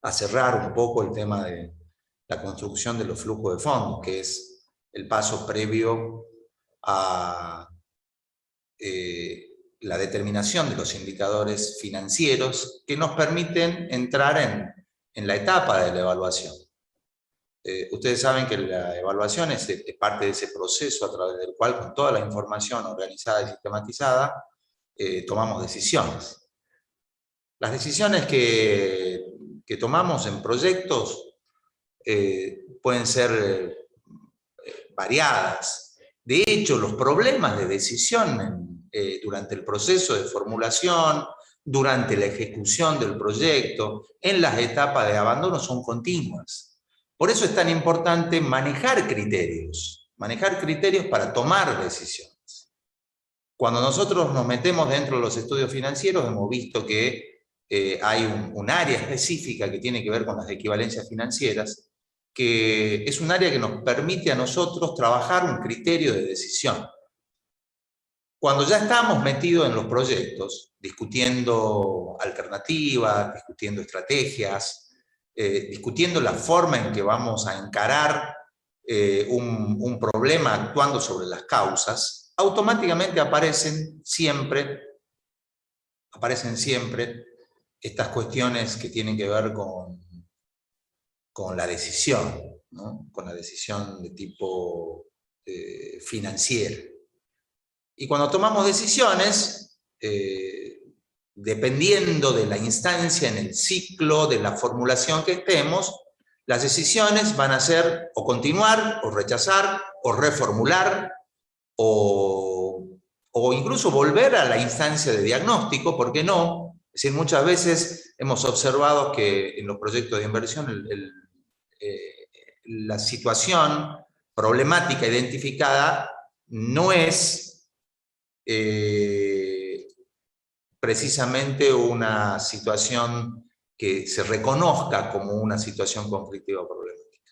a cerrar un poco el tema de la construcción de los flujos de fondos, que es el paso previo a la determinación de los indicadores financieros que nos permiten entrar en la etapa de la evaluación. Ustedes saben que la evaluación es parte de ese proceso a través del cual, con toda la información organizada y sistematizada, tomamos decisiones. Las decisiones que tomamos en proyectos pueden ser variadas. De hecho, los problemas de decisión durante el proceso de formulación, durante la ejecución del proyecto, en las etapas de abandono son continuas. Por eso es tan importante manejar criterios para tomar decisiones. Cuando nosotros nos metemos dentro de los estudios financieros, hemos visto que hay un área específica que tiene que ver con las equivalencias financieras, que es un área que nos permite a nosotros trabajar un criterio de decisión. Cuando ya estamos metidos en los proyectos, discutiendo alternativas, discutiendo estrategias, discutiendo la forma en que vamos a encarar un problema actuando sobre las causas, automáticamente aparecen siempre estas cuestiones que tienen que ver con la decisión, ¿no? Con la decisión de tipo financiero. Y cuando tomamos decisiones, dependiendo de la instancia en el ciclo, de la formulación que estemos, las decisiones van a ser o continuar, o rechazar, o reformular, o incluso volver a la instancia de diagnóstico, ¿por qué no? Es decir, muchas veces hemos observado que en los proyectos de inversión la situación problemática identificada no es precisamente una situación que se reconozca como una situación conflictiva problemática.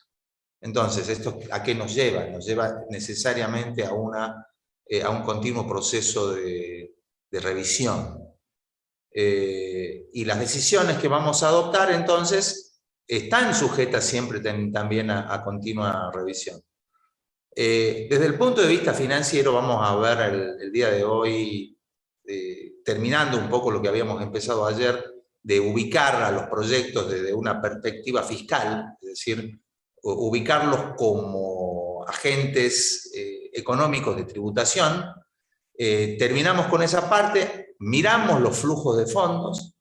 Entonces, ¿esto a qué nos lleva? Nos lleva necesariamente a un continuo proceso de revisión. Y las decisiones que vamos a adoptar, entonces, están sujetas siempre también a continua revisión. Desde el punto de vista financiero, vamos a ver el día de hoy, terminando un poco lo que habíamos empezado ayer, de ubicar a los proyectos desde una perspectiva fiscal, es decir, ubicarlos como agentes económicos de tributación. Terminamos con esa parte, miramos los flujos de fondos,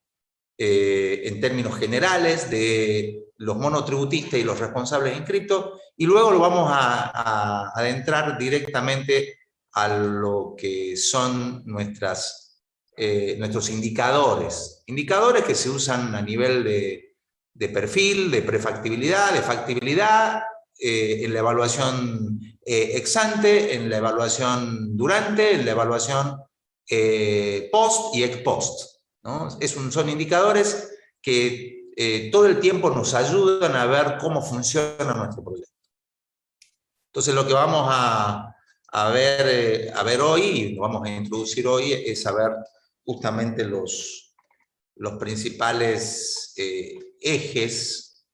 en términos generales de los monotributistas y los responsables inscritos, y luego lo vamos a adentrar directamente a lo que son nuestros indicadores. Indicadores que se usan a nivel de perfil, de prefactibilidad, de factibilidad, en la evaluación ex ante, en la evaluación durante, en la evaluación post y ex post, ¿no? Son indicadores que todo el tiempo nos ayudan a ver cómo funciona nuestro proyecto. Entonces lo que vamos a ver hoy, y lo vamos a introducir hoy, es saber justamente los principales ejes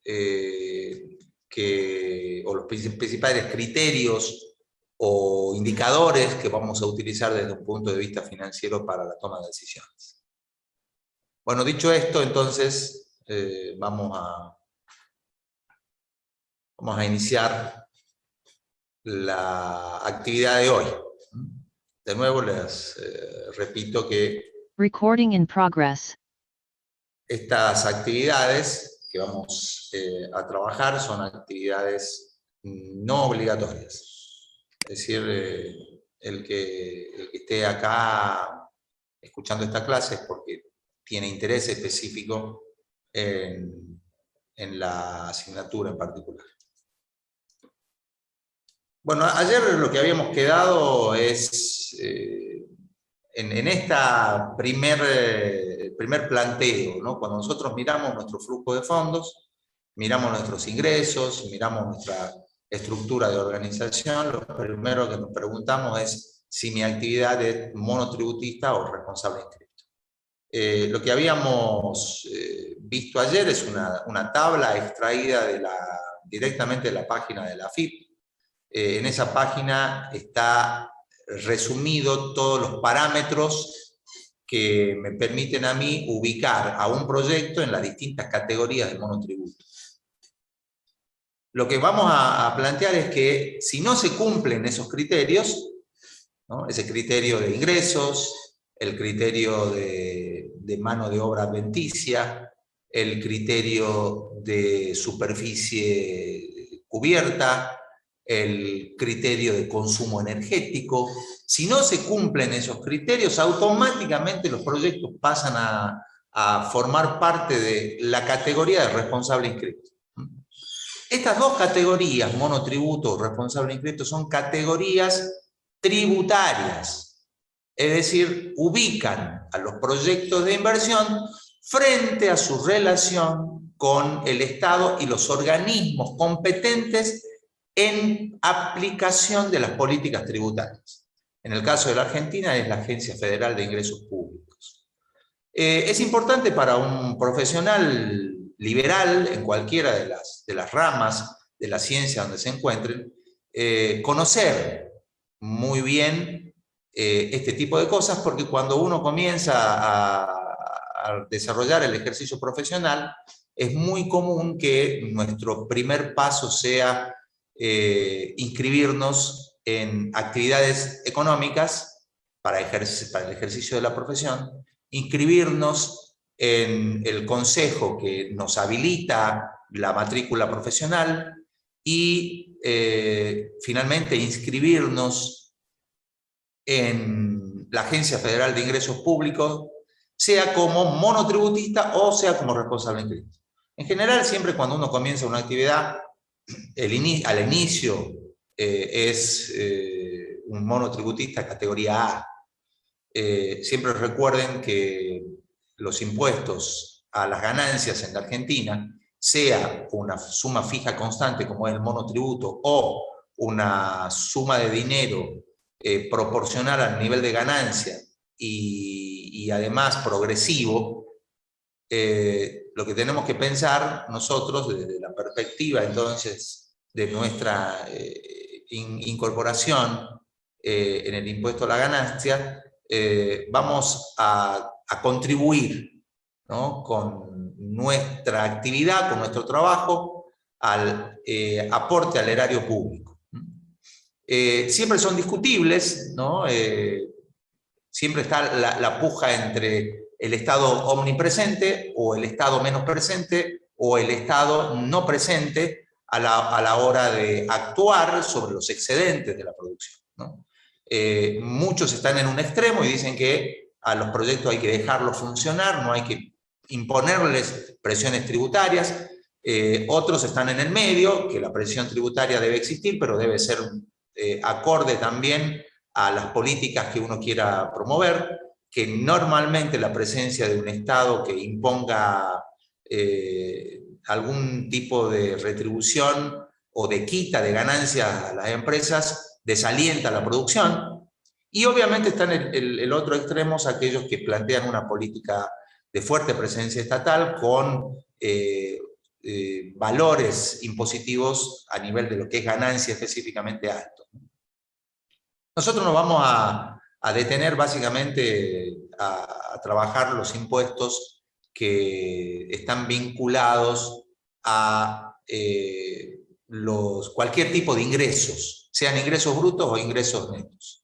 o los principales criterios o indicadores que vamos a utilizar desde un punto de vista financiero para la toma de decisiones. Bueno, dicho esto, entonces vamos a iniciar la actividad de hoy. De nuevo les repito que Recording in progress. Estas actividades que vamos a trabajar son actividades no obligatorias. Es decir, el que esté acá escuchando esta clase es porque tiene interés específico en la asignatura en particular. Bueno, ayer lo que habíamos quedado es en esta primer planteo, ¿no? Cuando nosotros miramos nuestro flujo de fondos, miramos nuestros ingresos, miramos nuestra estructura de organización, lo primero que nos preguntamos es si mi actividad es monotributista o responsable inscrito. lo que habíamos visto ayer es una tabla extraída directamente de la página de la AFIP. En esa página está resumido todos los parámetros que me permiten a mí ubicar a un proyecto en las distintas categorías de monotributo. Lo que vamos a plantear es que si no se cumplen esos criterios, ¿no? Ese criterio de ingresos, el criterio de mano de obra adventicia, el criterio de superficie cubierta, el criterio de consumo energético. Si no se cumplen esos criterios, automáticamente los proyectos pasan a formar parte de la categoría de responsable inscrito. Estas dos categorías, monotributo o responsable inscrito, son categorías tributarias, es decir, ubican a los proyectos de inversión frente a su relación con el Estado y los organismos competentes en aplicación de las políticas tributarias. En el caso de la Argentina es la Agencia Federal de Ingresos Públicos. Es importante para un profesional liberal en cualquiera de las ramas de la ciencia donde se encuentren, conocer muy bien este tipo de cosas, porque cuando uno comienza a desarrollar el ejercicio profesional, es muy común que nuestro primer paso sea inscribirnos en actividades económicas para el ejercicio de la profesión, inscribirnos en el consejo que nos habilita la matrícula profesional y finalmente inscribirnos en la Agencia Federal de Ingresos Públicos, sea como monotributista o sea como responsable inscrito. En general, siempre cuando uno comienza una actividad, al inicio es un monotributista categoría A. Siempre recuerden que los impuestos a las ganancias en la Argentina, sea una suma fija constante como es el monotributo o una suma de dinero proporcional al nivel de ganancia y además progresivo, lo que tenemos que pensar nosotros desde la perspectiva entonces de nuestra incorporación en el impuesto a la ganancia, vamos a contribuir, ¿no? Con nuestra actividad, con nuestro trabajo, al aporte al erario público. Siempre son discutibles, ¿no? Siempre está la puja entre el Estado omnipresente o el Estado menos presente o el Estado no presente a la hora de actuar sobre los excedentes de la producción, ¿no? Muchos están en un extremo y dicen que a los proyectos hay que dejarlos funcionar, no hay que imponerles presiones tributarias. Otros están en el medio, que la presión tributaria debe existir, pero debe ser acorde también a las políticas que uno quiera promover, que normalmente la presencia de un Estado que imponga algún tipo de retribución o de quita de ganancias a las empresas desalienta la producción. Y obviamente están el otro extremo, aquellos que plantean una política de fuerte presencia estatal con valores impositivos a nivel de lo que es ganancia específicamente alto. Nosotros nos vamos a detener básicamente a trabajar los impuestos que están vinculados a cualquier tipo de ingresos, sean ingresos brutos o ingresos netos.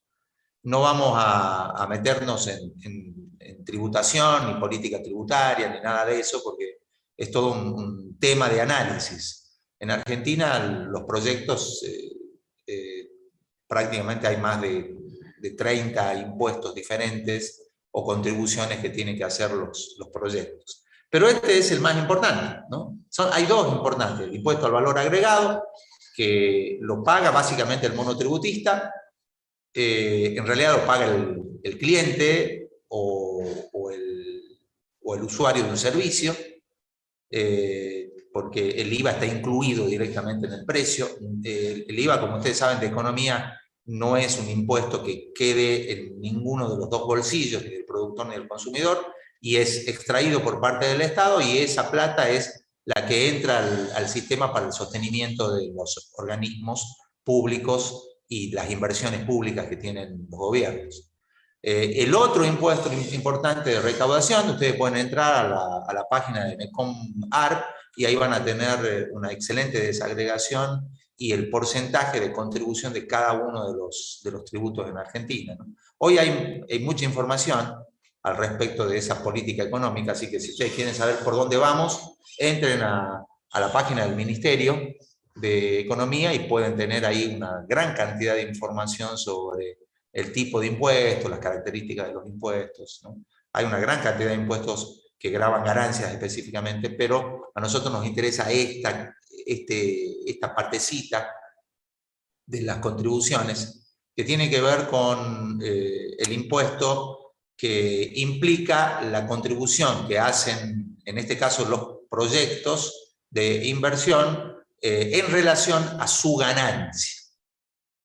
No vamos a meternos en tributación, ni política tributaria, ni nada de eso, porque es todo un tema de análisis. En Argentina los proyectos, prácticamente hay más de 30 impuestos diferentes o contribuciones que tienen que hacer los proyectos. Pero este es el más importante, ¿no? Hay dos importantes: el impuesto al valor agregado, que lo paga básicamente el monotributista, en realidad lo paga el cliente o el usuario de un servicio, porque el IVA está incluido directamente en el precio. El IVA, como ustedes saben de economía, no es un impuesto que quede en ninguno de los dos bolsillos, ni del productor ni del consumidor, y es extraído por parte del Estado, y esa plata es la que entra al sistema para el sostenimiento de los organismos públicos y las inversiones públicas que tienen los gobiernos. El otro impuesto importante de recaudación, ustedes pueden entrar a la página de MECOM-ARP y ahí van a tener una excelente desagregación y el porcentaje de contribución de cada uno de los tributos en Argentina, ¿no? Hoy hay mucha información al respecto de esa política económica, así que si ustedes quieren saber por dónde vamos, entren a la página del Ministerio de Economía y pueden tener ahí una gran cantidad de información sobre el tipo de impuestos, las características de los impuestos, ¿no? Hay una gran cantidad de impuestos que gravan ganancias específicamente, pero a nosotros nos interesa esta partecita de las contribuciones que tiene que ver con el impuesto que implica la contribución que hacen, en este caso, los proyectos de inversión en relación a su ganancia.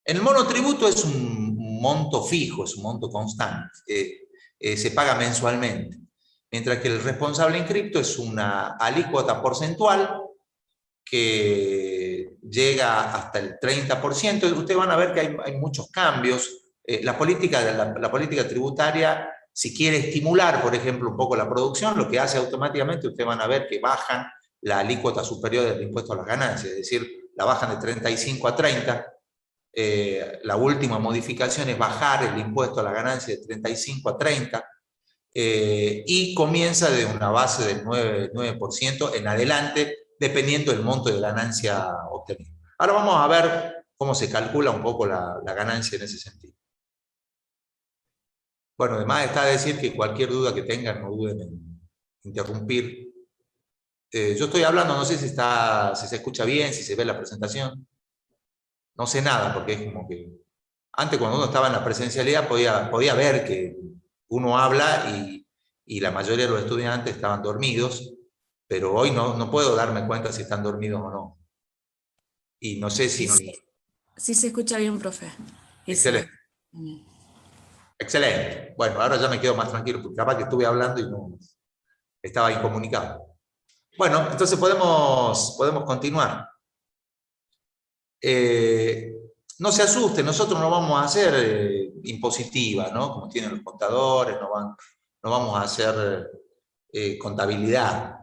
El monotributo es un monto fijo, es un monto constante, se paga mensualmente, mientras que el responsable inscripto es una alícuota porcentual que llega hasta el 30%. Ustedes van a ver que hay muchos cambios. La política tributaria, si quiere estimular, por ejemplo, un poco la producción, lo que hace automáticamente, ustedes van a ver que bajan la alícuota superior del impuesto a las ganancias, es decir, la bajan de 35 a 30. La última modificación es bajar el impuesto a la ganancia de 35 a 30, y comienza de una base del 9% en adelante, dependiendo del monto de ganancia obtenido. Ahora vamos a ver cómo se calcula un poco la ganancia en ese sentido. Bueno, además está a decir que cualquier duda que tengan, no duden en interrumpir. Yo estoy hablando, no sé si se escucha bien, si se ve la presentación. No sé nada, porque es como que... Antes, cuando uno estaba en la presencialidad, podía ver que uno habla y la mayoría de los estudiantes estaban dormidos, pero hoy no puedo darme cuenta si están dormidos o no. Y no sé si... Sí se escucha bien, profe. Excelente. Excelente. Bueno, ahora ya me quedo más tranquilo, porque capaz que estuve hablando y no estaba incomunicado. Bueno, entonces podemos continuar. No se asusten, nosotros no vamos a hacer impositiva, ¿no? Como tienen los contadores, no vamos a hacer contabilidad.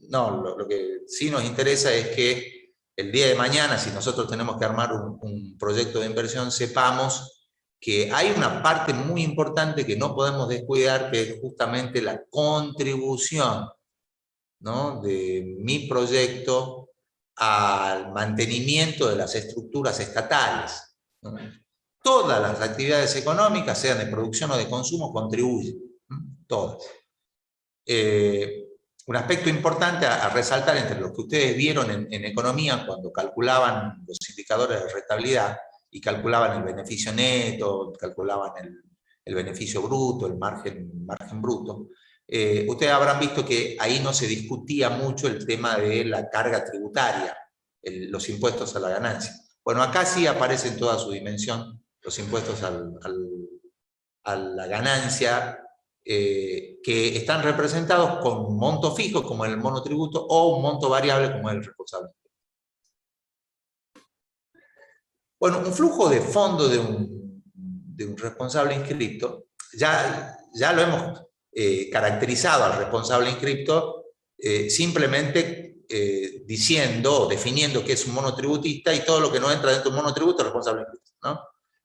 No, lo que sí nos interesa es que el día de mañana, si nosotros tenemos que armar un proyecto de inversión, sepamos que hay una parte muy importante que no podemos descuidar, que es justamente la contribución, ¿no?, de mi proyecto al mantenimiento de las estructuras estatales, ¿no? Todas las actividades económicas, sean de producción o de consumo, contribuyen, ¿no? Todas. Un aspecto importante a resaltar entre lo que ustedes vieron en economía cuando calculaban los indicadores de rentabilidad y calculaban el beneficio neto, calculaban el beneficio bruto, el margen bruto, ustedes habrán visto que ahí no se discutía mucho el tema de la carga tributaria, los impuestos a la ganancia. Bueno, acá sí aparece en toda su dimensión los impuestos a la ganancia, que están representados con un monto fijo, como el monotributo, o un monto variable, como el responsable. Bueno, un flujo de fondo de un responsable inscripto, ya lo hemos caracterizado al responsable inscripto simplemente diciendo o definiendo que es un monotributista, y todo lo que no entra dentro de un monotributo es responsable inscripto, ¿no?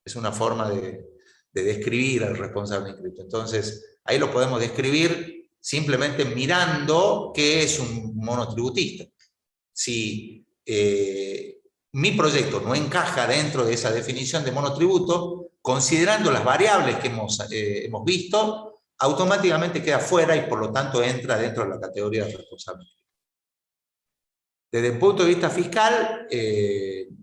Es una forma de describir al responsable inscripto. Entonces, ahí lo podemos describir simplemente mirando qué es un monotributista. Si mi proyecto no encaja dentro de esa definición de monotributo, considerando las variables que hemos visto, automáticamente queda fuera y por lo tanto entra dentro de la categoría de responsable. Desde el punto de vista fiscal,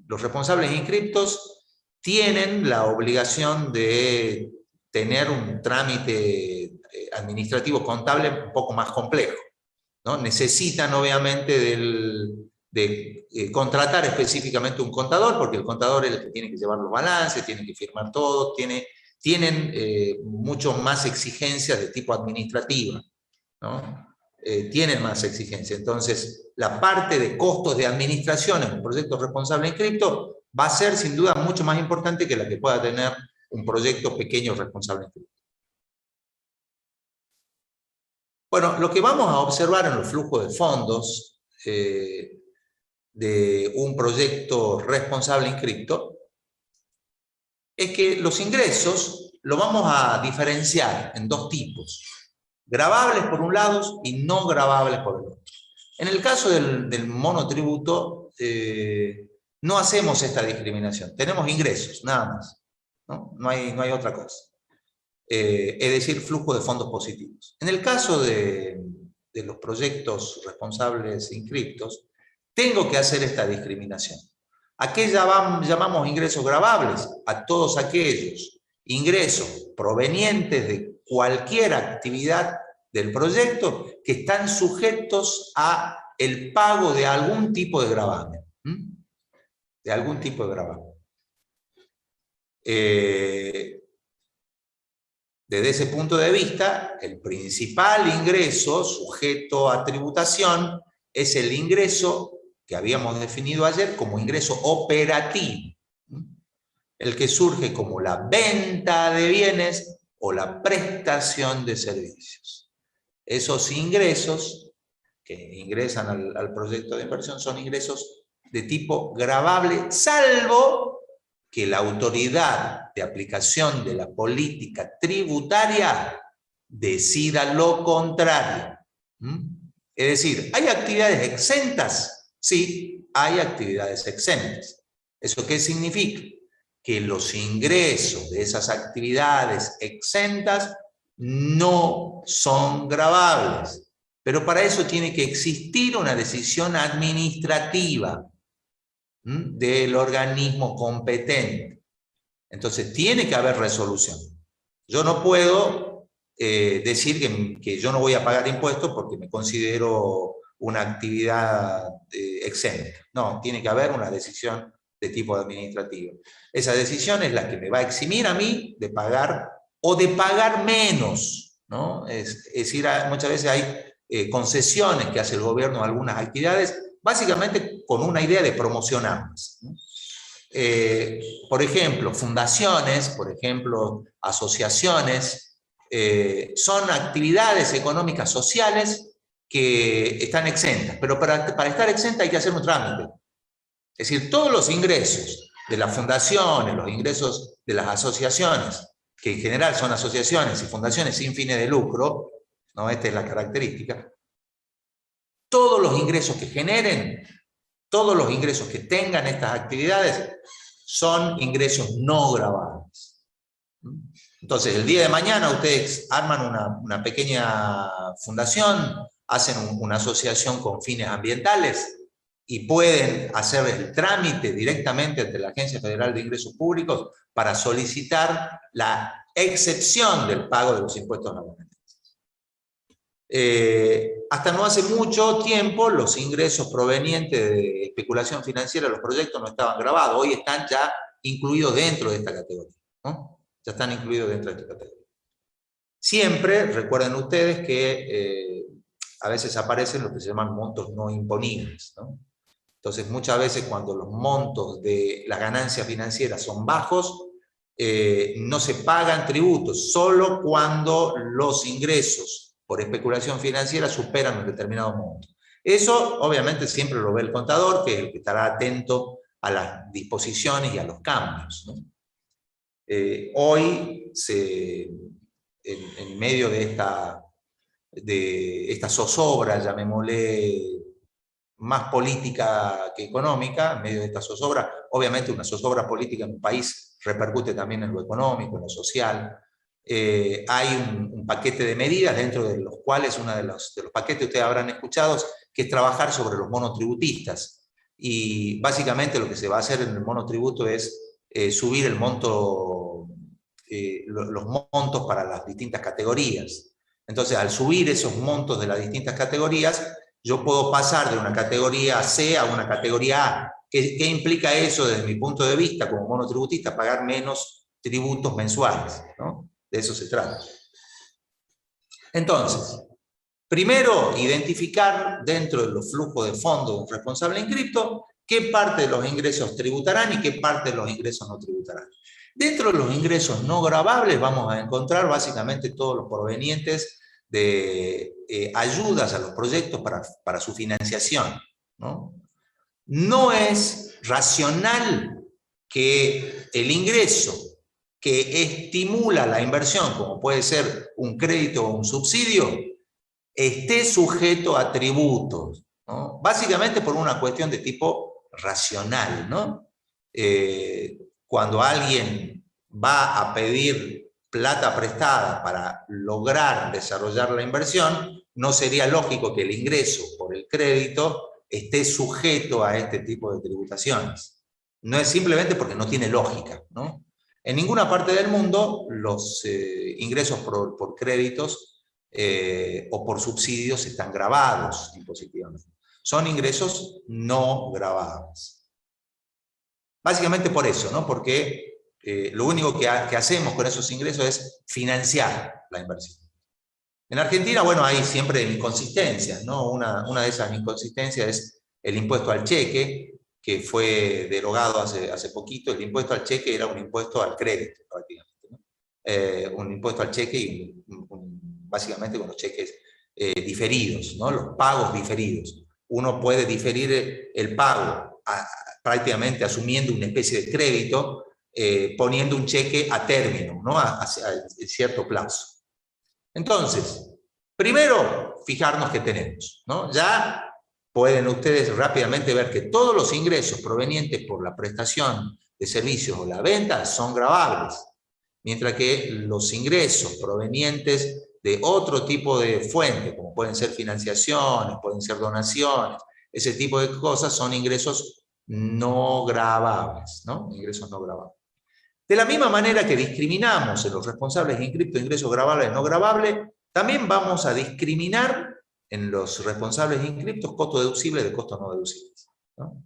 los responsables inscriptos tienen la obligación de tener un trámite administrativo contable un poco más complejo, ¿no? Necesitan obviamente de contratar específicamente un contador, porque el contador es el que tiene que llevar los balances, tiene que firmar todo, tienen mucho más exigencias de tipo administrativa. ¿no? Tienen más exigencia. Entonces, la parte de costos de administración en un proyecto responsable en cripto va a ser sin duda mucho más importante que la que pueda tener un proyecto pequeño responsable en cripto. Bueno, lo que vamos a observar en los flujos de fondos de un proyecto responsable en cripto es que los ingresos los vamos a diferenciar en dos tipos: gravables por un lado y no gravables por el otro. En el caso del monotributo, no hacemos esta discriminación. Tenemos ingresos, nada más. No hay otra cosa. Es decir, flujo de fondos positivos. En el caso de los proyectos responsables en criptos, tengo que hacer esta discriminación. ¿A qué llamamos ingresos gravables? A todos aquellos ingresos provenientes de cualquier actividad del proyecto que están sujetos a el pago de algún tipo de gravamen. De algún tipo de gravamen. Desde ese punto de vista, el principal ingreso sujeto a tributación es el ingreso que habíamos definido ayer como ingreso operativo, el que surge como la venta de bienes o la prestación de servicios. Esos ingresos que ingresan al proyecto de inversión son ingresos de tipo gravable, salvo que la autoridad de aplicación de la política tributaria decida lo contrario. Es decir, ¿hay actividades exentas? Sí, hay actividades exentas. ¿Eso qué significa? Que los ingresos de esas actividades exentas no son gravables. Pero para eso tiene que existir una decisión administrativa del organismo competente. Entonces tiene que haber resolución. Yo no puedo decir que yo no voy a pagar impuestos porque me considero una actividad exenta. No, tiene que haber una decisión de tipo administrativo. Esa decisión es la que me va a eximir a mí de pagar o de pagar menos, ¿no? Es decir, muchas veces hay concesiones que hace el gobierno a algunas actividades, básicamente con una idea de promocionarlas. Por ejemplo, fundaciones, por ejemplo, asociaciones, son actividades económicas sociales que están exentas, pero para estar exenta hay que hacer un trámite. Es decir, todos los ingresos de las fundaciones, los ingresos de las asociaciones, que en general son asociaciones y fundaciones sin fines de lucro, ¿no? Esta es la característica. Todos los ingresos que generen, todos los ingresos que tengan estas actividades son ingresos no gravables. Entonces, el día de mañana ustedes arman una pequeña fundación, hacen una asociación con fines ambientales y pueden hacer el trámite directamente ante la Agencia Federal de Ingresos Públicos para solicitar la excepción del pago de los impuestos laborales. Hasta no hace mucho tiempo los ingresos provenientes de especulación financiera de los proyectos no estaban gravados, hoy están ya incluidos dentro de esta categoría, ¿no? Ya están incluidos dentro de esta categoría. Siempre recuerden ustedes que a veces aparecen lo que se llaman montos no imponibles, ¿no? Entonces muchas veces cuando los montos de las ganancias financieras son bajos, no se pagan tributos, solo cuando los ingresos por especulación financiera superan un determinado monto. Eso obviamente siempre lo ve el contador, que es el que estará atento a las disposiciones y a los cambios, ¿no? Hoy, en medio de esta zozobra, llamémosle más política que económica, en medio de esta zozobra, obviamente una zozobra política en un país repercute también en lo económico, en lo social. Hay un paquete de medidas dentro de los cuales uno de los paquetes que ustedes habrán escuchado, que es trabajar sobre los monotributistas. Y básicamente lo que se va a hacer en el monotributo es subir el monto, los montos para las distintas categorías. Entonces, al subir esos montos de las distintas categorías, yo puedo pasar de una categoría C a una categoría A. ¿Qué implica eso desde mi punto de vista como monotributista? Pagar menos tributos mensuales, ¿no? De eso se trata. Entonces, Primero, identificar dentro de los flujos de fondos de un responsable inscripto qué parte de los ingresos tributarán y qué parte de los ingresos no tributarán. Dentro de los ingresos no gravables vamos a encontrar básicamente todos los provenientes de ayudas a los proyectos para su financiación, ¿no? No es racional que el ingreso que estimula la inversión, como puede ser un crédito o un subsidio, esté sujeto a tributos, ¿no? Básicamente por una cuestión de tipo racional, ¿no? Cuando alguien va a pedir plata prestada para lograr desarrollar la inversión, no sería lógico que el ingreso por el crédito esté sujeto a este tipo de tributaciones. No es simplemente porque no tiene lógica, ¿no? En ninguna parte del mundo los ingresos por créditos o por subsidios están gravados impositivamente. Son ingresos no gravables. Básicamente por eso, ¿no? Porque lo único que hacemos con esos ingresos es financiar la inversión. En Argentina, bueno, hay siempre inconsistencias, ¿no? Una de esas inconsistencias es el impuesto al cheque, que fue derogado hace poquito. El impuesto al cheque era un impuesto al crédito, prácticamente, ¿no? Un impuesto al cheque y básicamente con los cheques diferidos, ¿no? Los pagos diferidos. Uno puede diferir el pago prácticamente asumiendo una especie de crédito, poniendo un cheque a término, ¿no? A cierto plazo. Entonces, primero, fijarnos qué tenemos, ¿no? Ya pueden ustedes rápidamente ver que todos los ingresos provenientes por la prestación de servicios o la venta son gravables, mientras que los ingresos provenientes de otro tipo de fuente, como pueden ser financiaciones, pueden ser donaciones, ese tipo de cosas son ingresos no gravables, ¿no? Ingresos no gravables. De la misma manera que discriminamos en los responsables inscriptos ingresos gravables y no gravables, también vamos a discriminar en los responsables inscriptos costo deducible de costos no deducibles, ¿no?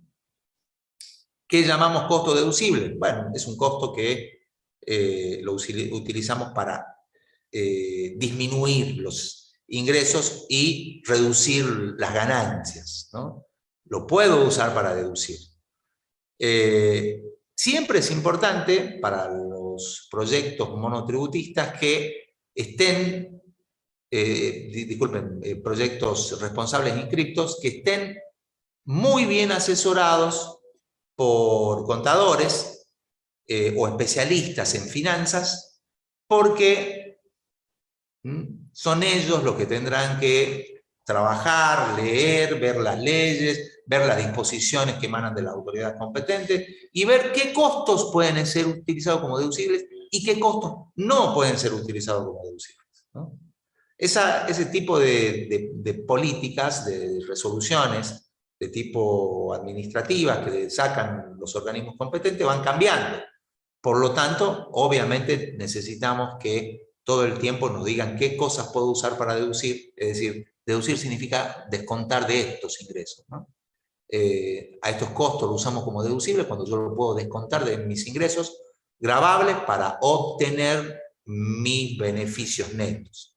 ¿Qué llamamos costo deducible? Bueno, es un costo que lo utilizamos para disminuir los ingresos y reducir las ganancias, ¿no? Lo puedo usar para deducir. Siempre es importante para los proyectos monotributistas que estén, proyectos responsables inscriptos, que estén muy bien asesorados por contadores o especialistas en finanzas, porque son ellos los que tendrán que trabajar, leer, ver las leyes, ver las disposiciones que emanan de la autoridad competente y ver qué costos pueden ser utilizados como deducibles y qué costos no pueden ser utilizados como deducibles, ¿no? Ese tipo de políticas, de resoluciones de tipo administrativas que sacan los organismos competentes van cambiando. Por lo tanto, obviamente necesitamos que todo el tiempo nos digan qué cosas puedo usar para deducir. Es decir, deducir significa descontar de estos ingresos, ¿no? A estos costos los usamos como deducibles cuando yo lo puedo descontar de mis ingresos gravables para obtener mis beneficios netos.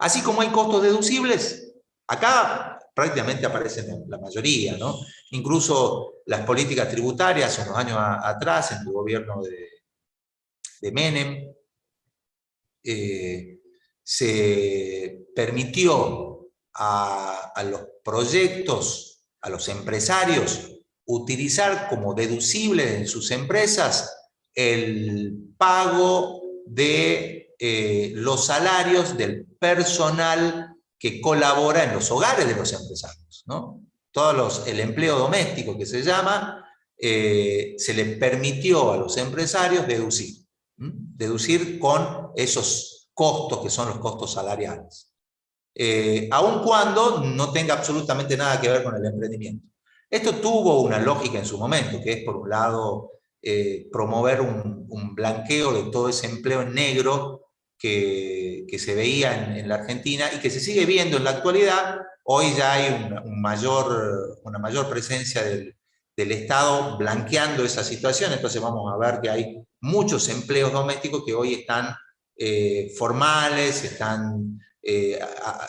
Así como hay costos deducibles, acá prácticamente aparecen la mayoría, ¿no? Incluso las políticas tributarias unos años atrás, en el gobierno de Menem, se permitió a los proyectos, a los empresarios, utilizar como deducible en sus empresas el pago de los salarios del personal que colabora en los hogares de los empresarios, ¿no? El empleo doméstico que se llama, se le permitió a los empresarios deducir. Deducir con esos costos que son los costos salariales, aun cuando no tenga absolutamente nada que ver con el emprendimiento. Esto tuvo una lógica en su momento, que es por un lado promover un blanqueo de todo ese empleo en negro que se veía en la Argentina y que se sigue viendo en la actualidad. Hoy ya hay una mayor presencia del Estado blanqueando esa situación, entonces vamos a ver que hay muchos empleos domésticos que hoy están formales, están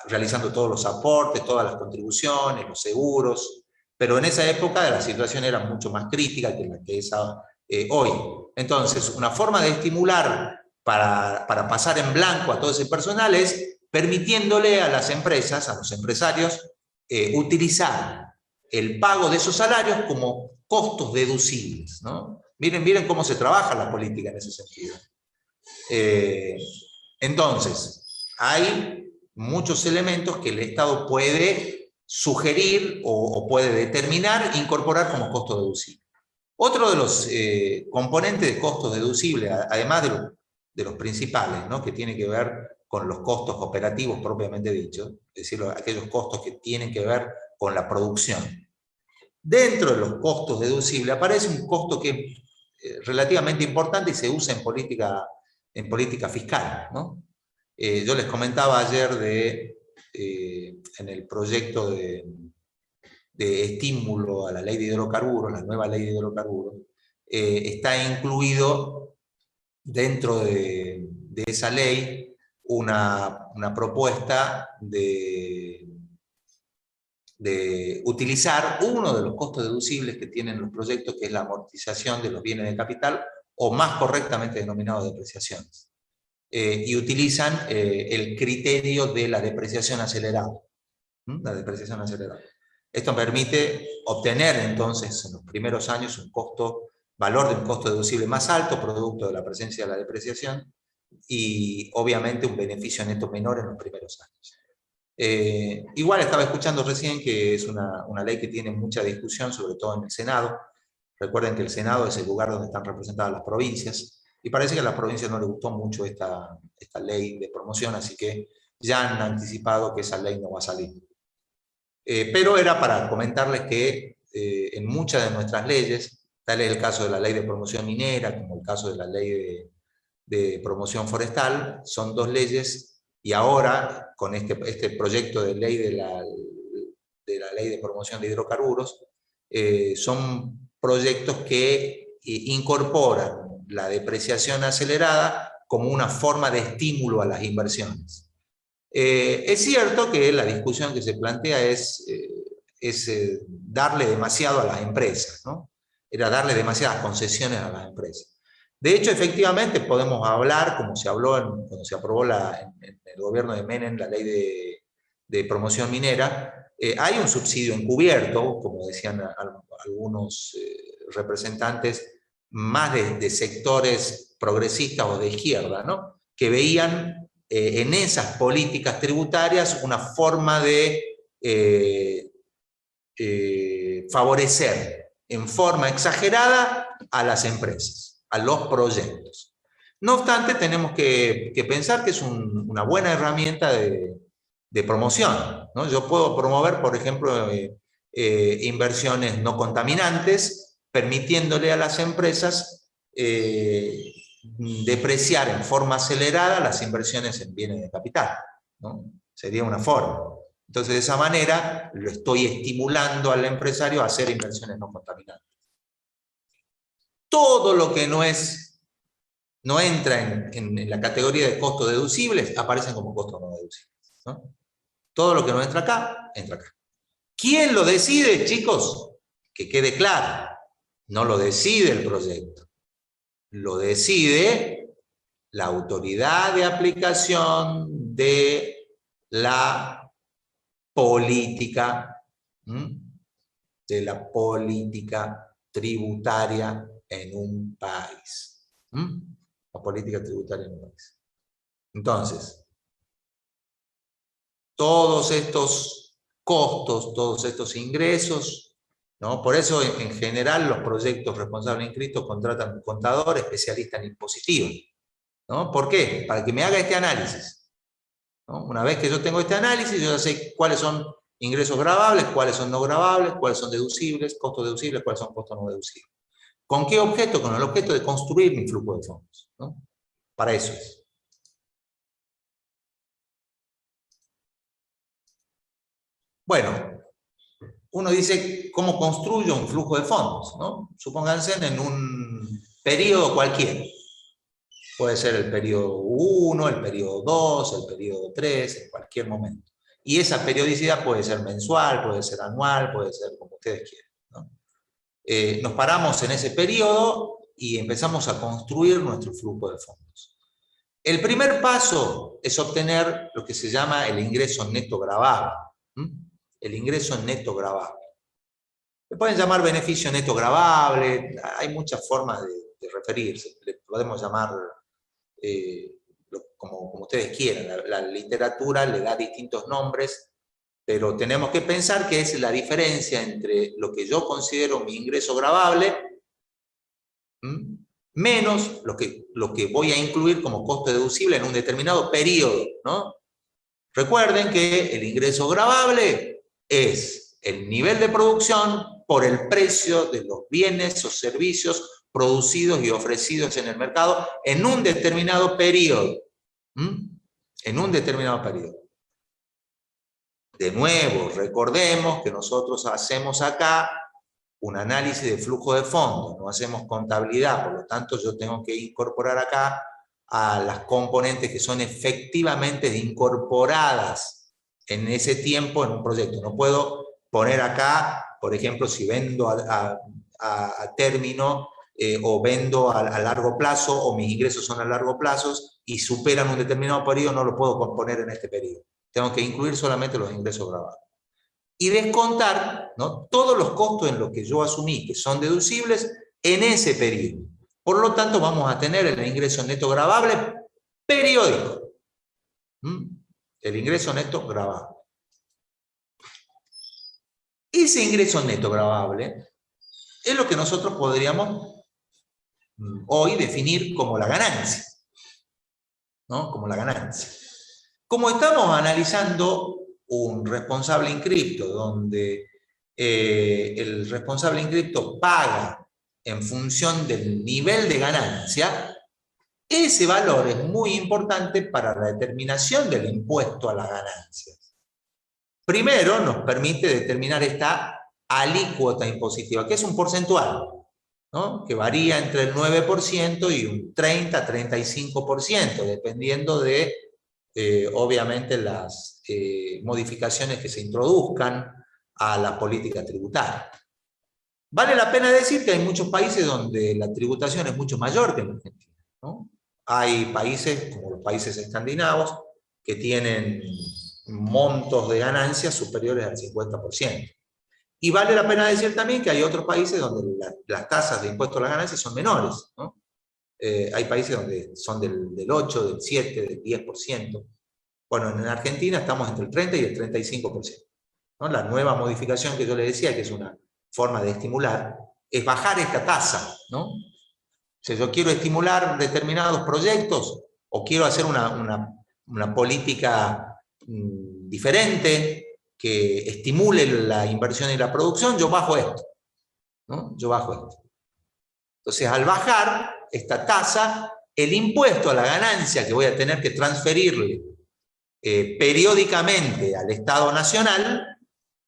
realizando todos los aportes, todas las contribuciones, los seguros, pero en esa época la situación era mucho más crítica que la que es hoy. Entonces, una forma de estimular para pasar en blanco a todo ese personal es permitiéndole a las empresas, a los empresarios, utilizar el pago de esos salarios como costos deducibles, ¿no? Miren cómo se trabaja la política en ese sentido. Entonces, hay muchos elementos que el Estado puede sugerir o puede determinar, incorporar como costo deducible. Otro de los componentes de costos deducibles, además de los principales, ¿no? Que tiene que ver con los costos operativos propiamente dichos, es decir, aquellos costos que tienen que ver con la producción. Dentro de los costos deducibles aparece un costo que es relativamente importante y se usa en política fiscal, ¿no? Yo les comentaba ayer en el proyecto de estímulo a la ley de hidrocarburos, la nueva ley de hidrocarburos, está incluido dentro de esa ley una propuesta de utilizar uno de los costos deducibles que tienen los proyectos, que es la amortización de los bienes de capital, o más correctamente denominado depreciaciones. Y utilizan el criterio de la depreciación acelerada. La depreciación acelerada. Esto permite obtener entonces en los primeros años un valor de un costo deducible más alto, producto de la presencia de la depreciación, y obviamente un beneficio neto menor en los primeros años. Igual estaba escuchando recién que es una ley que tiene mucha discusión, sobre todo en el Senado. Recuerden que el Senado es el lugar donde están representadas las provincias, y parece que a las provincias no les gustó mucho esta ley de promoción, así que ya han anticipado que esa ley no va a salir. Pero era para comentarles que en muchas de nuestras leyes, tal es el caso de la ley de promoción minera, como el caso de la ley de promoción forestal, son dos leyes, y ahora con este proyecto de ley de la ley de promoción de hidrocarburos, son proyectos que incorporan la depreciación acelerada como una forma de estímulo a las inversiones. Es cierto que la discusión que se plantea es darle demasiado a las empresas, ¿no? Era darle demasiadas concesiones a las empresas. De hecho, efectivamente, podemos hablar, como se habló cuando se aprobó en el gobierno de Menem la ley de promoción minera, hay un subsidio encubierto, como decían algunos representantes, más de sectores progresistas o de izquierda, ¿no? Que veían en esas políticas tributarias una forma de favorecer en forma exagerada a las empresas, a los proyectos. No obstante, tenemos que pensar que es una buena herramienta de promoción, ¿no? Yo puedo promover, por ejemplo, inversiones no contaminantes, permitiéndole a las empresas depreciar en forma acelerada las inversiones en bienes de capital, ¿no? Sería una forma. Entonces, de esa manera, lo estoy estimulando al empresario a hacer inversiones no contaminantes. Todo lo que no entra en la categoría de costos deducibles, aparecen como costos no deducibles, ¿no? Todo lo que no entra acá, entra acá. ¿Quién lo decide, chicos? Que quede claro. No lo decide el proyecto. Lo decide la autoridad de aplicación de la política, tributaria en un país. La política tributaria en un país. Entonces, todos estos costos, todos estos ingresos, ¿no? Por eso, en general, los proyectos responsables inscritos contratan un contador especialista en impositivos, ¿no? ¿Por qué? Para que me haga este análisis, ¿no? Una vez que yo tengo este análisis, yo ya sé cuáles son ingresos gravables, cuáles son no gravables, cuáles son deducibles, costos deducibles, cuáles son costos no deducibles. ¿Con qué objeto? Con el objeto de construir mi flujo de fondos, ¿no? Para eso es. Bueno, uno dice, ¿cómo construyo un flujo de fondos? ¿No? Supónganse en un periodo cualquiera. Puede ser el periodo 1, el periodo 2, el periodo 3, en cualquier momento. Y esa periodicidad puede ser mensual, puede ser anual, puede ser como ustedes quieran, ¿no? Nos paramos en ese periodo y empezamos a construir nuestro flujo de fondos. El primer paso es obtener lo que se llama el ingreso neto gravable. El ingreso neto gravable. Le pueden llamar beneficio neto gravable, hay muchas formas de referirse, le podemos llamar como ustedes quieran, la literatura le da distintos nombres, pero tenemos que pensar que es la diferencia entre lo que yo considero mi ingreso gravable, menos lo que voy a incluir como costo deducible en un determinado periodo, ¿no? Recuerden que el ingreso gravable es el nivel de producción por el precio de los bienes o servicios producidos y ofrecidos en el mercado en un determinado periodo. En un determinado periodo. De nuevo, recordemos que nosotros hacemos acá un análisis de flujo de fondos, no hacemos contabilidad, por lo tanto yo tengo que incorporar acá a las componentes que son efectivamente incorporadas en ese tiempo en un proyecto. No puedo poner acá, por ejemplo, si vendo a término o vendo a largo plazo o mis ingresos son a largo plazo y superan un determinado periodo, no lo puedo componer en este periodo. Tengo que incluir solamente los ingresos grabados. Y descontar, ¿no?, todos los costos en los que yo asumí que son deducibles en ese periodo. Por lo tanto, vamos a tener el ingreso neto gravable periódico. El ingreso neto gravable. Ese ingreso neto gravable es lo que nosotros podríamos hoy definir como la ganancia, ¿no? Como la ganancia. Como estamos analizando un responsable inscripto, donde el responsable inscripto paga en función del nivel de ganancia, ese valor es muy importante para la determinación del impuesto a las ganancias. Primero, nos permite determinar esta alícuota impositiva, que es un porcentual, ¿no?, que varía entre el 9% y un 30-35%, dependiendo de, obviamente, las modificaciones que se introduzcan a la política tributaria. Vale la pena decir que hay muchos países donde la tributación es mucho mayor que en Argentina, ¿no? Hay países, como los países escandinavos, que tienen montos de ganancias superiores al 50%. Y vale la pena decir también que hay otros países donde las tasas de impuesto a la ganancia son menores, ¿no? Hay países donde son del 8, del 7, del 10%. Bueno, en Argentina estamos entre el 30 y el 35%. ¿No? La nueva modificación que yo les decía, que es una forma de estimular, es bajar esta tasa, ¿no? O sea, yo quiero estimular determinados proyectos o quiero hacer una política diferente que estimule la inversión y la producción, yo bajo esto, ¿no? Yo bajo esto. Entonces, al bajar esta tasa, el impuesto a la ganancia que voy a tener que transferirle periódicamente al Estado Nacional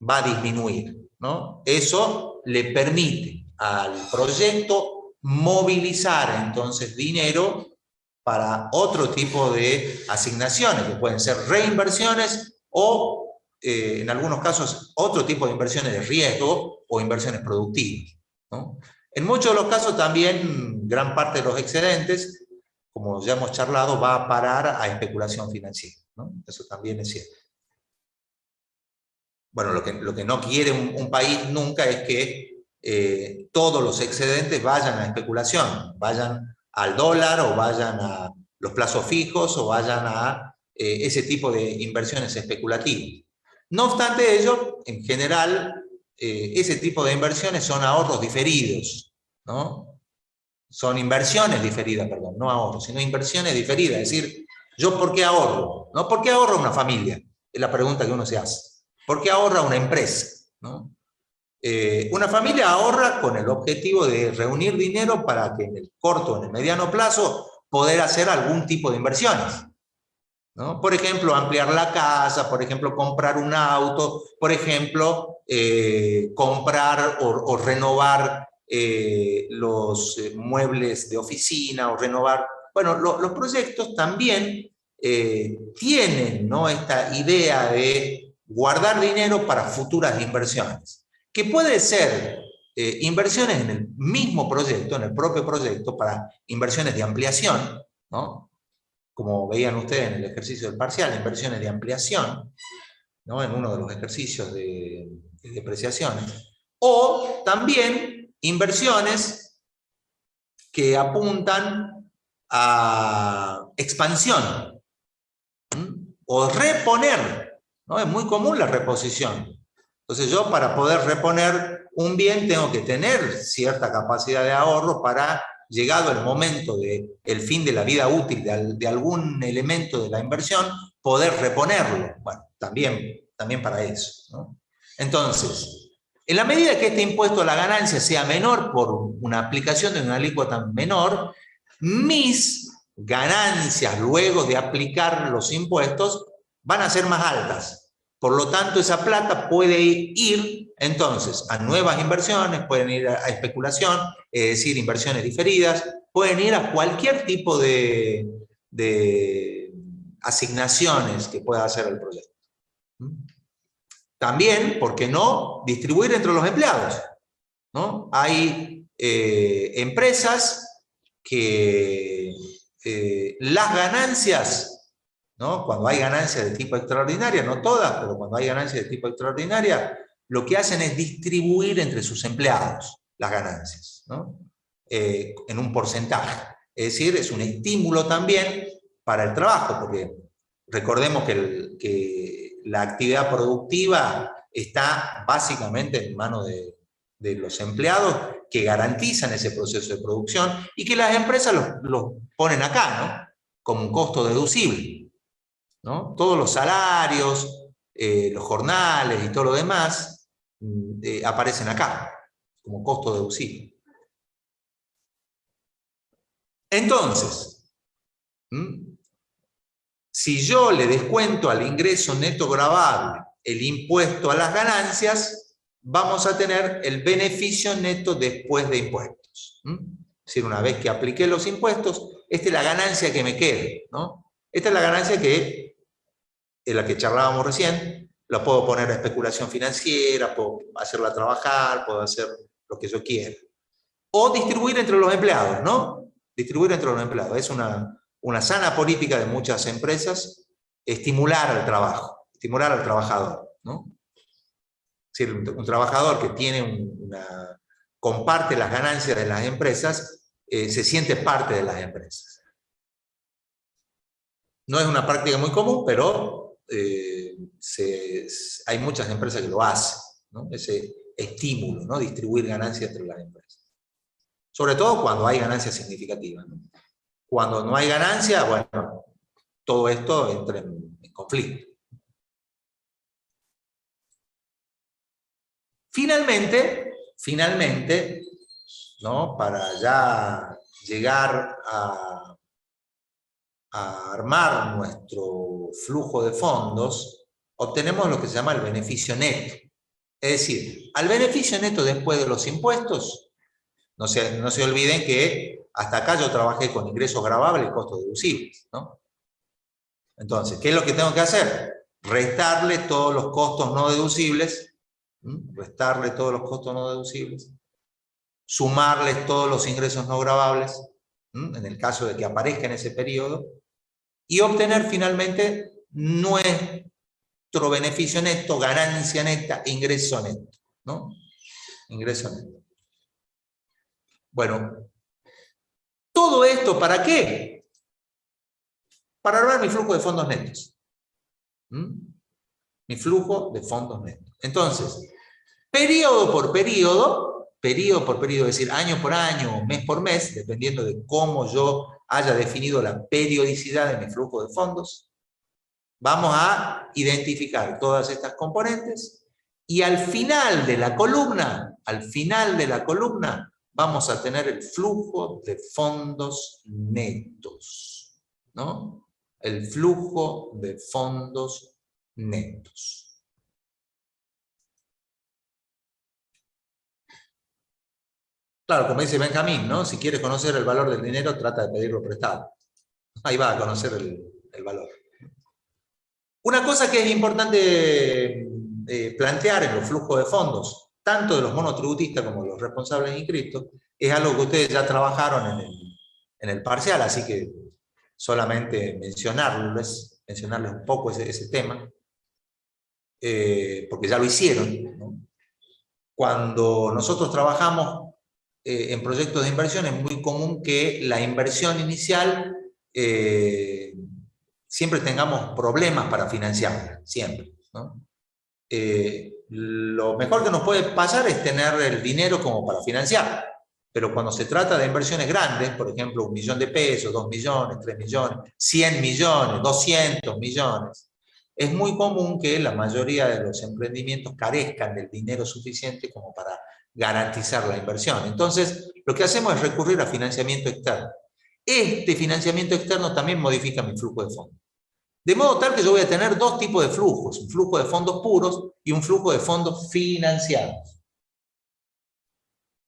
va a disminuir, ¿no? Eso le permite al proyecto movilizar entonces dinero para otro tipo de asignaciones, que pueden ser reinversiones o, en algunos casos, otro tipo de inversiones de riesgo o inversiones productivas, ¿no? En muchos de los casos también gran parte de los excedentes, como ya hemos charlado, va a parar a especulación financiera, ¿no? Eso también es cierto. Bueno, lo que no quiere un país nunca es que todos los excedentes vayan a especulación, vayan al dólar o vayan a los plazos fijos o vayan a ese tipo de inversiones especulativas. No obstante ello, en general, ese tipo de inversiones son ahorros diferidos, ¿no? Son inversiones diferidas, perdón, no ahorros, sino inversiones diferidas. Es decir, ¿yo por qué ahorro? ¿No? ¿Por qué ahorra una familia? Es la pregunta que uno se hace. ¿Por qué ahorra una empresa? ¿No? Una familia ahorra con el objetivo de reunir dinero para que en el corto o en el mediano plazo poder hacer algún tipo de inversiones, ¿no? Por ejemplo, ampliar la casa, por ejemplo, comprar un auto, por ejemplo, comprar o renovar los muebles de oficina o renovar Bueno, los proyectos también tienen, ¿no?, esta idea de guardar dinero para futuras inversiones, que puede ser inversiones en el mismo proyecto, en el propio proyecto, para inversiones de ampliación, ¿no?, como veían ustedes en el ejercicio del parcial, inversiones de ampliación, ¿no?, en uno de los ejercicios de depreciaciones, o también inversiones que apuntan a expansión, o reponer, ¿no? Es muy común la reposición. Entonces yo, para poder reponer un bien, tengo que tener cierta capacidad de ahorro para, llegado el momento del fin de la vida útil de algún elemento de la inversión, poder reponerlo. Bueno, también para eso, ¿no? Entonces, en la medida que este impuesto a la ganancia sea menor por una aplicación de una alícuota menor, mis ganancias luego de aplicar los impuestos van a ser más altas. Por lo tanto, esa plata puede ir entonces a nuevas inversiones, pueden ir a especulación, es decir, inversiones diferidas, pueden ir a cualquier tipo de asignaciones que pueda hacer el proyecto. También, ¿por qué no?, distribuir entre los empleados, ¿no? Hay empresas que las ganancias, ¿no?, cuando hay ganancias de tipo extraordinaria, no todas, pero cuando hay ganancias de tipo extraordinaria, lo que hacen es distribuir entre sus empleados las ganancias, ¿no?, en un porcentaje. Es decir, es un estímulo también para el trabajo, porque recordemos que la actividad productiva está básicamente en manos de los empleados, que garantizan ese proceso de producción, y que las empresas los ponen acá, ¿no?, como un costo deducible, ¿no? Todos los salarios, los jornales y todo lo demás aparecen acá, como costo deducible. Entonces, si yo le descuento al ingreso neto gravable el impuesto a las ganancias, vamos a tener el beneficio neto después de impuestos. Es decir, una vez que apliqué los impuestos, esta es la ganancia que me quede, ¿no? Esta es la ganancia que es la que charlábamos recién. La puedo poner a especulación financiera, puedo hacerla trabajar, puedo hacer lo que yo quiera. O distribuir entre los empleados, ¿no? Distribuir entre los empleados. Es una sana política de muchas empresas, estimular al trabajo, estimular al trabajador, ¿no? Es decir, un trabajador que tiene comparte las ganancias de las empresas, se siente parte de las empresas. No es una práctica muy común, pero hay muchas empresas que lo hacen, ¿no? Ese estímulo, ¿no?, distribuir ganancias entre las empresas. Sobre todo cuando hay ganancias significativas, ¿no? Cuando no hay ganancia, bueno, todo esto entra en conflicto. Finalmente, ¿no?, para ya llegar a armar nuestro flujo de fondos, obtenemos lo que se llama el beneficio neto. Es decir, al beneficio neto después de los impuestos, no se olviden que hasta acá yo trabajé con ingresos gravables y costos deducibles, ¿no? Entonces, ¿qué es lo que tengo que hacer? Restarle todos los costos no deducibles, restarle todos los costos no deducibles, sumarles todos los ingresos no gravables, en el caso de que aparezca en ese periodo, y obtener finalmente nuestro beneficio neto, ganancia neta, ingreso neto, ¿no? Ingreso neto. Bueno, ¿todo esto para qué? Para armar mi flujo de fondos netos. Mi flujo de fondos netos. Entonces, periodo por periodo, es decir, año por año, mes por mes, dependiendo de cómo yo haya definido la periodicidad de mi flujo de fondos, vamos a identificar todas estas componentes y al final de la columna, vamos a tener el flujo de fondos netos, ¿no? El flujo de fondos netos. Claro, como dice Benjamín, ¿no? Si quieres conocer el valor del dinero, trata de pedirlo prestado. Ahí va a conocer el valor. Una cosa que es importante plantear en los flujos de fondos, tanto de los monotributistas como de los responsables inscritos, es algo que ustedes ya trabajaron en el parcial, así que solamente mencionarles un poco ese tema, porque ya lo hicieron, ¿no? Cuando nosotros trabajamos en proyectos de inversión, es muy común que la inversión inicial siempre tengamos problemas para financiarla, siempre, ¿no? Lo mejor que nos puede pasar es tener el dinero como para financiar, pero cuando se trata de inversiones grandes, por ejemplo, 1 millón de pesos, 2 millones, 3 millones, 100 millones, 200 millones, es muy común que la mayoría de los emprendimientos carezcan del dinero suficiente como para garantizar la inversión. Entonces, lo que hacemos es recurrir a financiamiento externo. Este financiamiento externo también modifica mi flujo de fondos. De modo tal que yo voy a tener dos tipos de flujos, un flujo de fondos puros y un flujo de fondos financiados.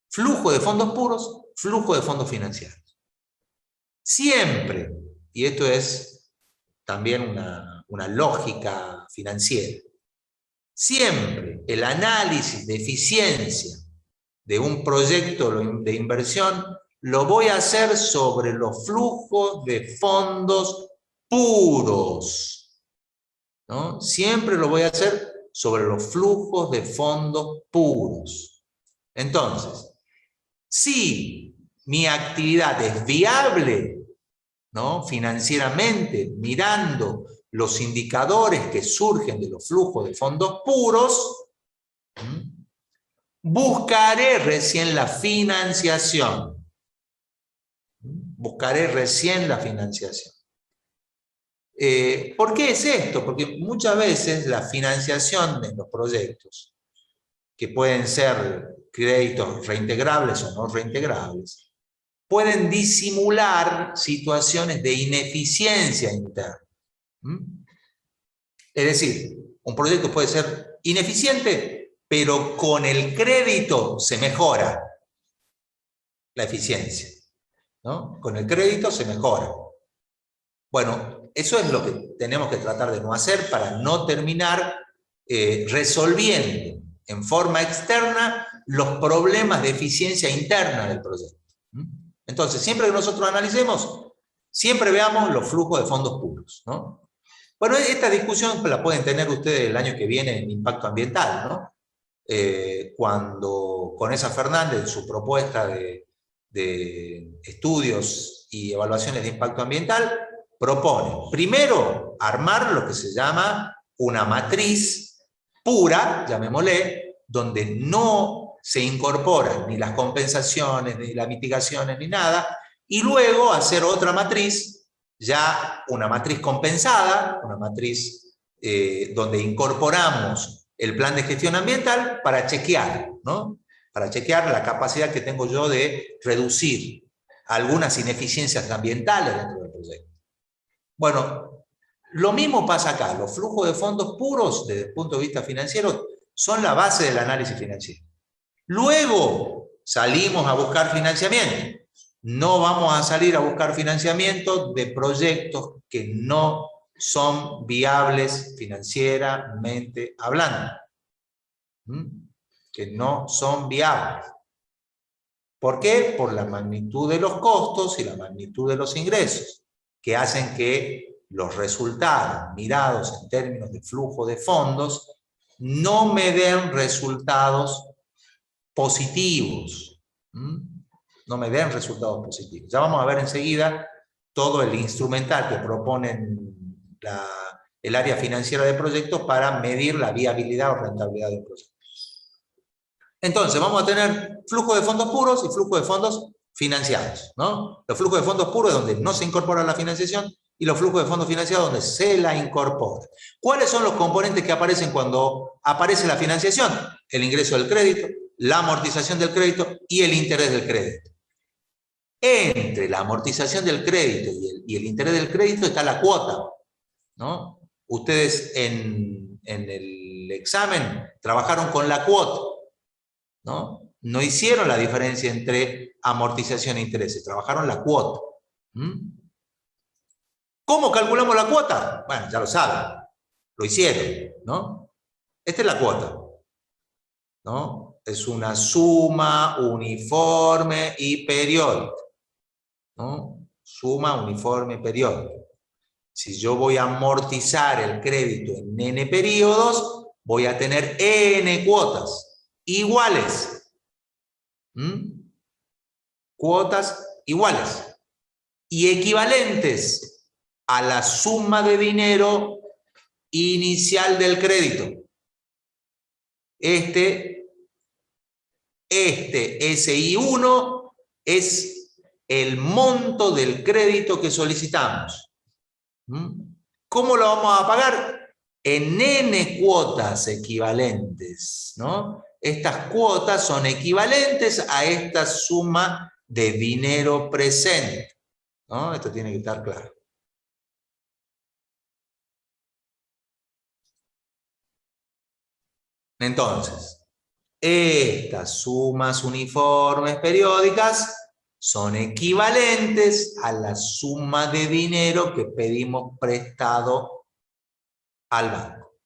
Flujo de fondos puros, flujo de fondos financiados. Siempre, y esto es también una lógica financiera, siempre el análisis de eficiencia de un proyecto de inversión lo voy a hacer sobre los flujos de fondos puros, ¿no? Siempre lo voy a hacer sobre los flujos de fondos puros. Entonces, si mi actividad es viable, ¿no?, financieramente, mirando los indicadores que surgen de los flujos de fondos puros, buscaré recién la financiación. Buscaré recién la financiación. ¿Por qué es esto? Porque muchas veces la financiación de los proyectos, que pueden ser créditos reintegrables o no reintegrables, pueden disimular situaciones de ineficiencia interna. Es decir, un proyecto puede ser ineficiente, pero con el crédito se mejora la eficiencia, ¿no? Con el crédito se mejora. Bueno, eso es lo que tenemos que tratar de no hacer para no terminar resolviendo en forma externa los problemas de eficiencia interna del proyecto. Entonces, siempre que nosotros analicemos, siempre veamos los flujos de fondos puros, ¿no? Bueno, esta discusión la pueden tener ustedes el año que viene en impacto ambiental, ¿no? Cuando Conesa Fernández, en su propuesta de estudios y evaluaciones de impacto ambiental, propone, primero, armar lo que se llama una matriz pura, llamémosle, donde no se incorporan ni las compensaciones, ni las mitigaciones, ni nada, y luego hacer otra matriz, ya una matriz compensada, una matriz donde incorporamos el plan de gestión ambiental para chequear, ¿no? Para chequear la capacidad que tengo yo de reducir algunas ineficiencias ambientales dentro del proyecto. Bueno, lo mismo pasa acá. Los flujos de fondos puros, desde el punto de vista financiero, son la base del análisis financiero. Luego salimos a buscar financiamiento. No vamos a salir a buscar financiamiento de proyectos que no son viables financieramente hablando. Que no son viables. ¿Por qué? Por la magnitud de los costos y la magnitud de los ingresos, que hacen que los resultados mirados en términos de flujo de fondos no me den resultados positivos. No me den resultados positivos. Ya vamos a ver enseguida todo el instrumental que proponen el área financiera de proyectos para medir la viabilidad o rentabilidad de un proyecto. Entonces, vamos a tener flujo de fondos puros y flujo de fondos financiados, ¿no? Los flujos de fondos puros es donde no se incorpora la financiación y los flujos de fondos financiados donde se la incorpora. ¿Cuáles son los componentes que aparecen cuando aparece la financiación? El ingreso del crédito, la amortización del crédito y el interés del crédito. Entre la amortización del crédito y el interés del crédito está la cuota, ¿no? Ustedes en el examen trabajaron con la cuota, ¿no? No hicieron la diferencia entre amortización e intereses, trabajaron la cuota. ¿Cómo calculamos la cuota? Bueno, ya lo saben, lo hicieron, ¿no? Esta es la cuota, ¿no? Es una suma uniforme y periódica, ¿no? Suma uniforme periódica. Si yo voy a amortizar el crédito en n periodos, voy a tener n cuotas iguales. Cuotas iguales y equivalentes a la suma de dinero inicial del crédito. Este SI1 es el monto del crédito que solicitamos. ¿Cómo lo vamos a pagar? En n cuotas equivalentes, ¿no? Estas cuotas son equivalentes a esta suma de dinero presente, ¿no? Esto tiene que estar claro. Entonces, estas sumas uniformes periódicas son equivalentes a la suma de dinero que pedimos prestado al banco.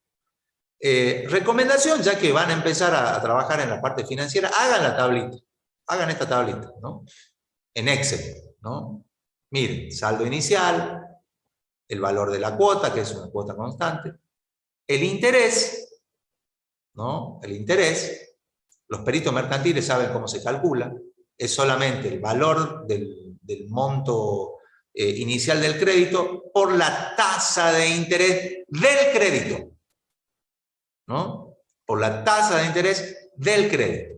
Recomendación, ya que van a empezar a trabajar en la parte financiera, hagan la tablita, hagan esta tablita, ¿no? En Excel, ¿no? Miren, saldo inicial, el valor de la cuota, que es una cuota constante, el interés, ¿no? El interés, los peritos mercantiles saben cómo se calcula, es solamente el valor del monto inicial del crédito por la tasa de interés del crédito, ¿no? Por la tasa de interés del crédito.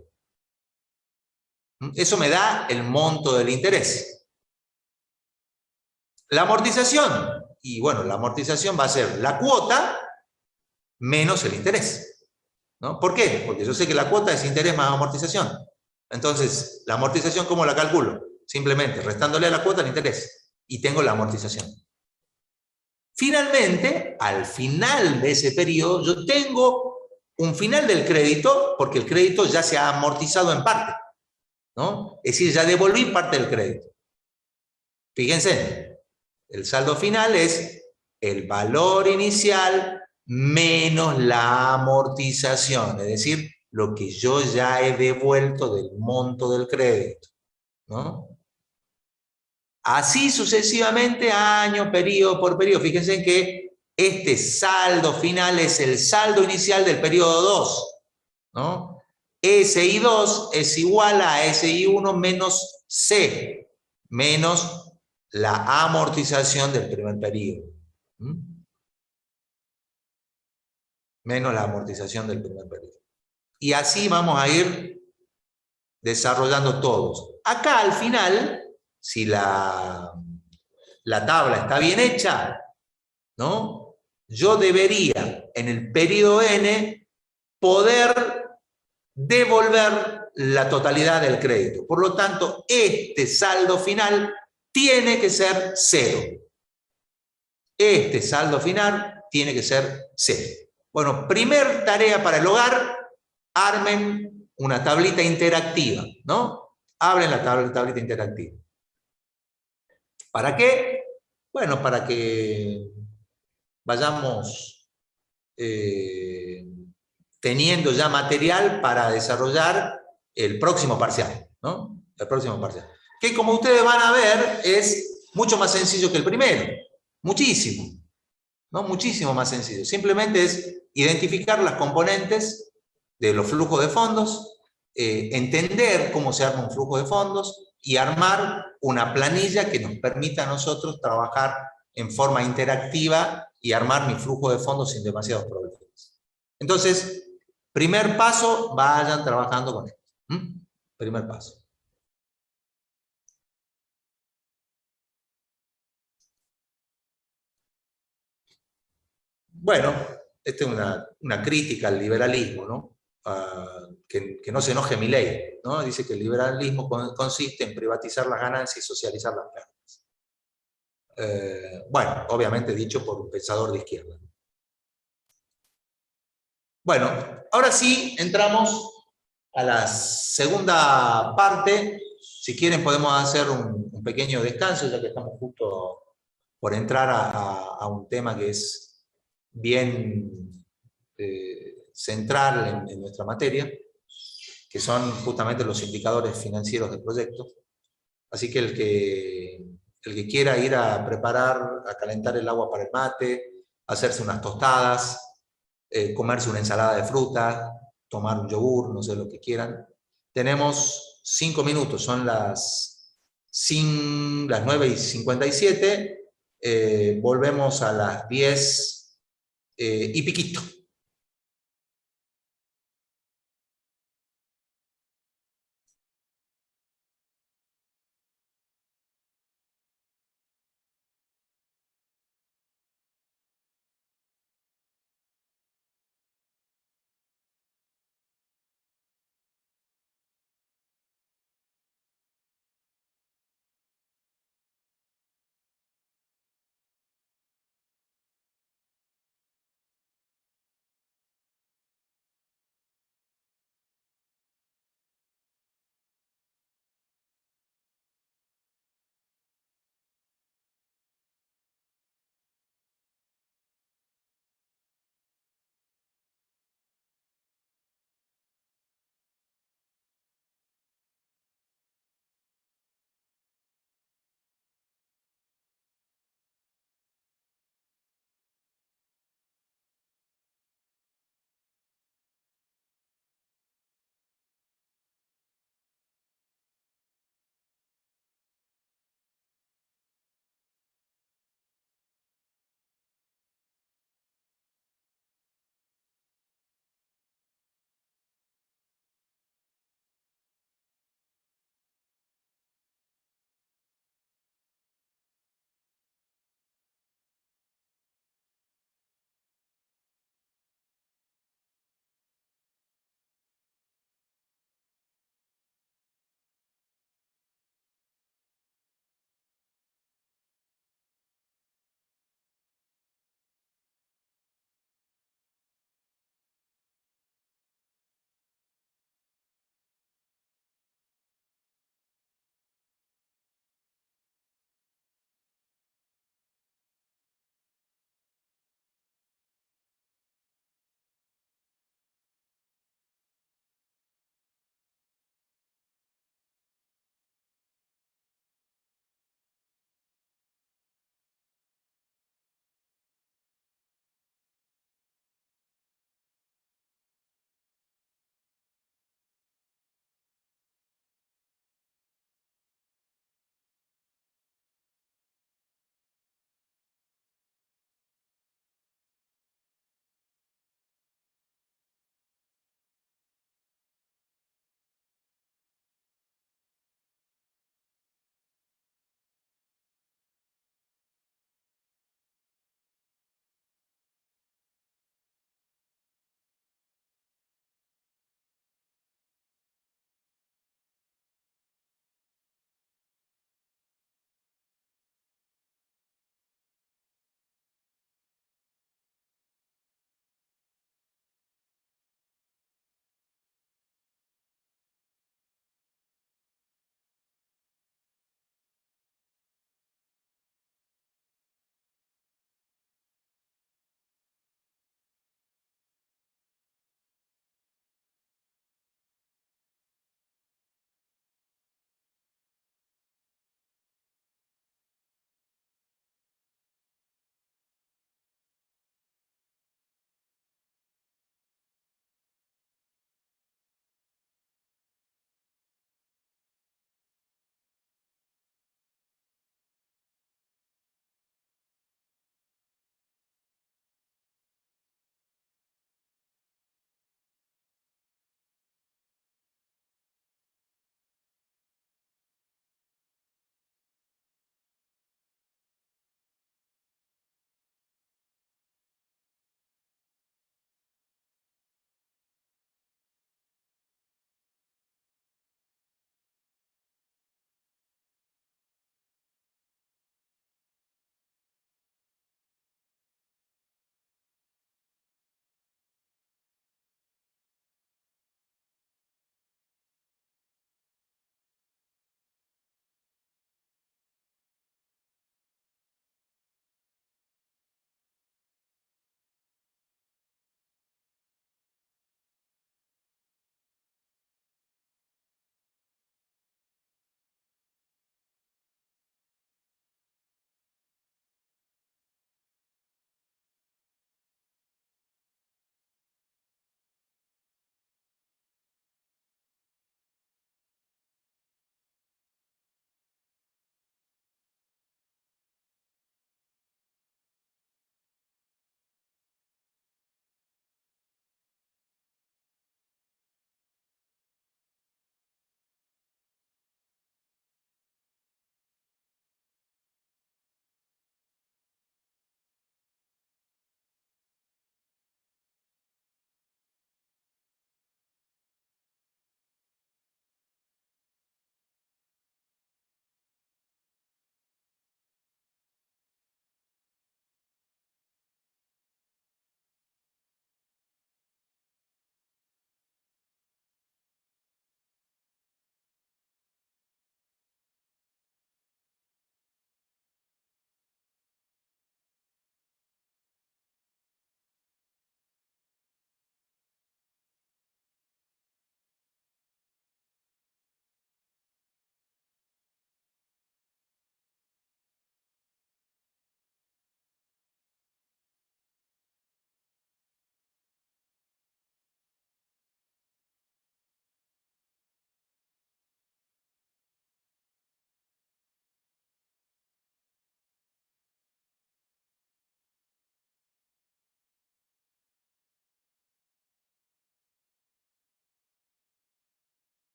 Eso me da el monto del interés. La amortización, y bueno, la amortización va a ser la cuota menos el interés, ¿no? ¿Por qué? Porque yo sé que la cuota es interés más amortización. Entonces, la amortización, ¿cómo la calculo? Simplemente restándole a la cuota el interés. Y tengo la amortización. Finalmente, al final de ese periodo, yo tengo un final del crédito, porque el crédito ya se ha amortizado en parte, ¿no? Es decir, ya devolví parte del crédito. Fíjense, el saldo final es el valor inicial menos la amortización, es decir, lo que yo ya he devuelto del monto del crédito, ¿no? Así sucesivamente, año, periodo por periodo. Fíjense que este saldo final es el saldo inicial del periodo 2, ¿no? SI2 es igual a SI1 menos C, menos la amortización del primer periodo. Menos la amortización del primer periodo. Y así vamos a ir desarrollando todos. Acá al final, si la tabla está bien hecha, ¿no? Yo debería, en el periodo N, poder devolver la totalidad del crédito. Por lo tanto, este saldo final tiene que ser 0. Este saldo final tiene que ser 0. Bueno, primer tarea para el hogar, armen una tablita interactiva, ¿no? Abren la tablita interactiva. ¿Para qué? Bueno, para que vayamos teniendo ya material para desarrollar el próximo parcial, ¿no? El próximo parcial. Que como ustedes van a ver es mucho más sencillo que el primero. Muchísimo. ¿No? Muchísimo más sencillo. Simplemente es identificar las componentes de los flujos de fondos, entender cómo se arma un flujo de fondos y armar una planilla que nos permita a nosotros trabajar en forma interactiva y armar mi flujo de fondos sin demasiados problemas. Entonces, primer paso, vayan trabajando con esto. Primer paso. Bueno, esta es una crítica al liberalismo, ¿no? Que no se enoje Milei, ¿no? Dice que el liberalismo consiste en privatizar las ganancias y socializar las pérdidas. Bueno, obviamente dicho por un pensador de izquierda. Bueno, ahora sí entramos a la segunda parte. Si quieren podemos hacer un pequeño descanso, ya que estamos justo por entrar a un tema que es bien central en nuestra materia, que son justamente los indicadores financieros del proyecto. Así que el que quiera ir a preparar, a calentar el agua para el mate, hacerse unas tostadas, comerse una ensalada de fruta, tomar un yogur, no sé lo que quieran. Tenemos 5 minutos, son las 9:57, volvemos a las 10 y piquito.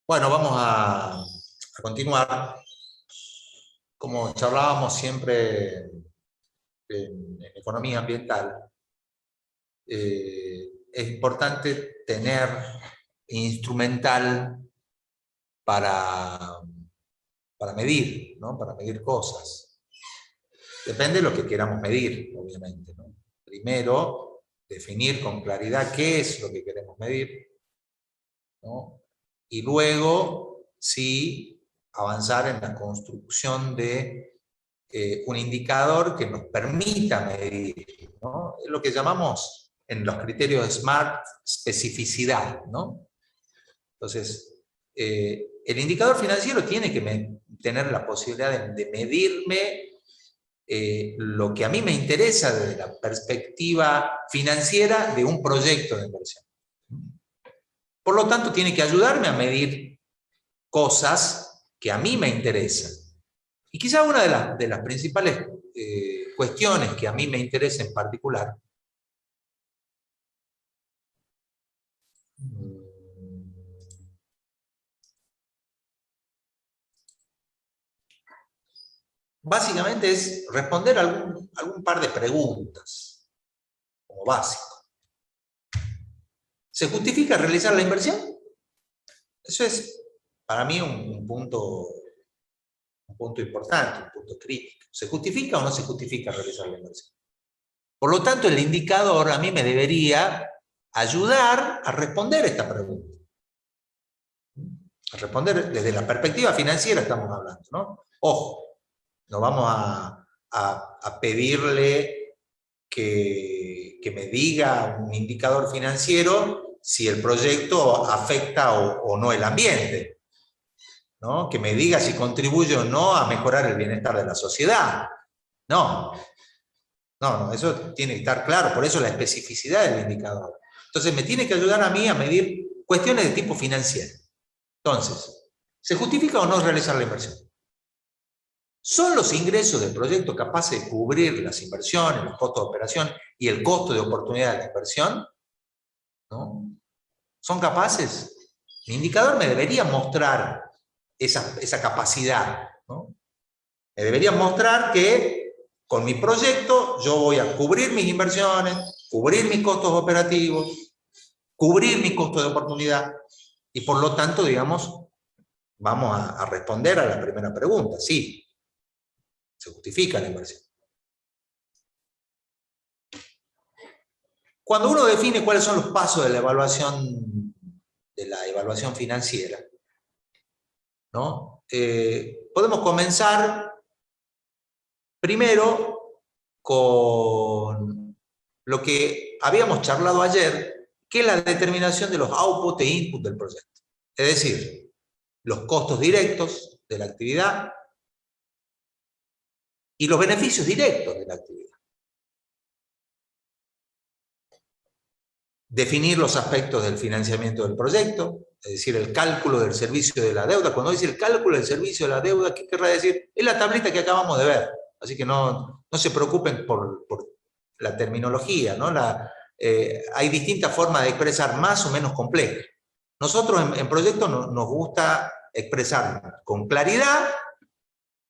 Bueno, vamos a continuar. Como charlábamos siempre en economía ambiental, es importante tener instrumental para medir, ¿no? Para medir cosas. Depende de lo que queramos medir, obviamente, ¿no? Primero, definir con claridad qué es lo que queremos medir, ¿no? Y luego, sí, avanzar en la construcción de un indicador que nos permita medir, ¿no? Es lo que llamamos en los criterios SMART especificidad, ¿no? Entonces, el indicador financiero tiene que tener la posibilidad de medirme lo que a mí me interesa desde la perspectiva financiera de un proyecto de inversión. Por lo tanto, tiene que ayudarme a medir cosas que a mí me interesan. Y quizá una de las principales cuestiones que a mí me interesa en particular básicamente es responder algún par de preguntas, como básico. ¿Se justifica realizar la inversión? Eso es para mí un punto importante, un punto crítico. ¿Se justifica o no se justifica realizar la inversión? Por lo tanto, el indicador a mí me debería ayudar a responder esta pregunta. A responder desde la perspectiva financiera estamos hablando, ¿no? Ojo, no vamos a pedirle que me diga un indicador financiero si el proyecto afecta o no el ambiente, ¿no? Que me diga si contribuye o no a mejorar el bienestar de la sociedad. No, eso tiene que estar claro, por eso la especificidad del indicador. Entonces me tiene que ayudar a mí a medir cuestiones de tipo financiero. Entonces, ¿se justifica o no realizar la inversión? ¿Son los ingresos del proyecto capaces de cubrir las inversiones, los costos de operación y el costo de oportunidad de la inversión? ¿No? ¿Son capaces? El indicador me debería mostrar esa capacidad, ¿no? Me debería mostrar que con mi proyecto yo voy a cubrir mis inversiones, cubrir mis costos operativos, cubrir mi costo de oportunidad y por lo tanto, digamos, vamos a responder a la primera pregunta. Sí, se justifica la inversión. Cuando uno define cuáles son los pasos de la evaluación financiera, ¿no? Podemos comenzar primero con lo que habíamos charlado ayer, que es la determinación de los outputs e inputs del proyecto. Es decir, los costos directos de la actividad y los beneficios directos de la actividad. Definir los aspectos del financiamiento del proyecto, es decir, el cálculo del servicio de la deuda. Cuando dice el cálculo del servicio de la deuda, ¿qué querrá decir? Es la tablita que acabamos de ver. Así que no se preocupen por la terminología, ¿no? Hay distintas formas de expresar, más o menos complejas. Nosotros en proyectos nos gusta expresar con claridad,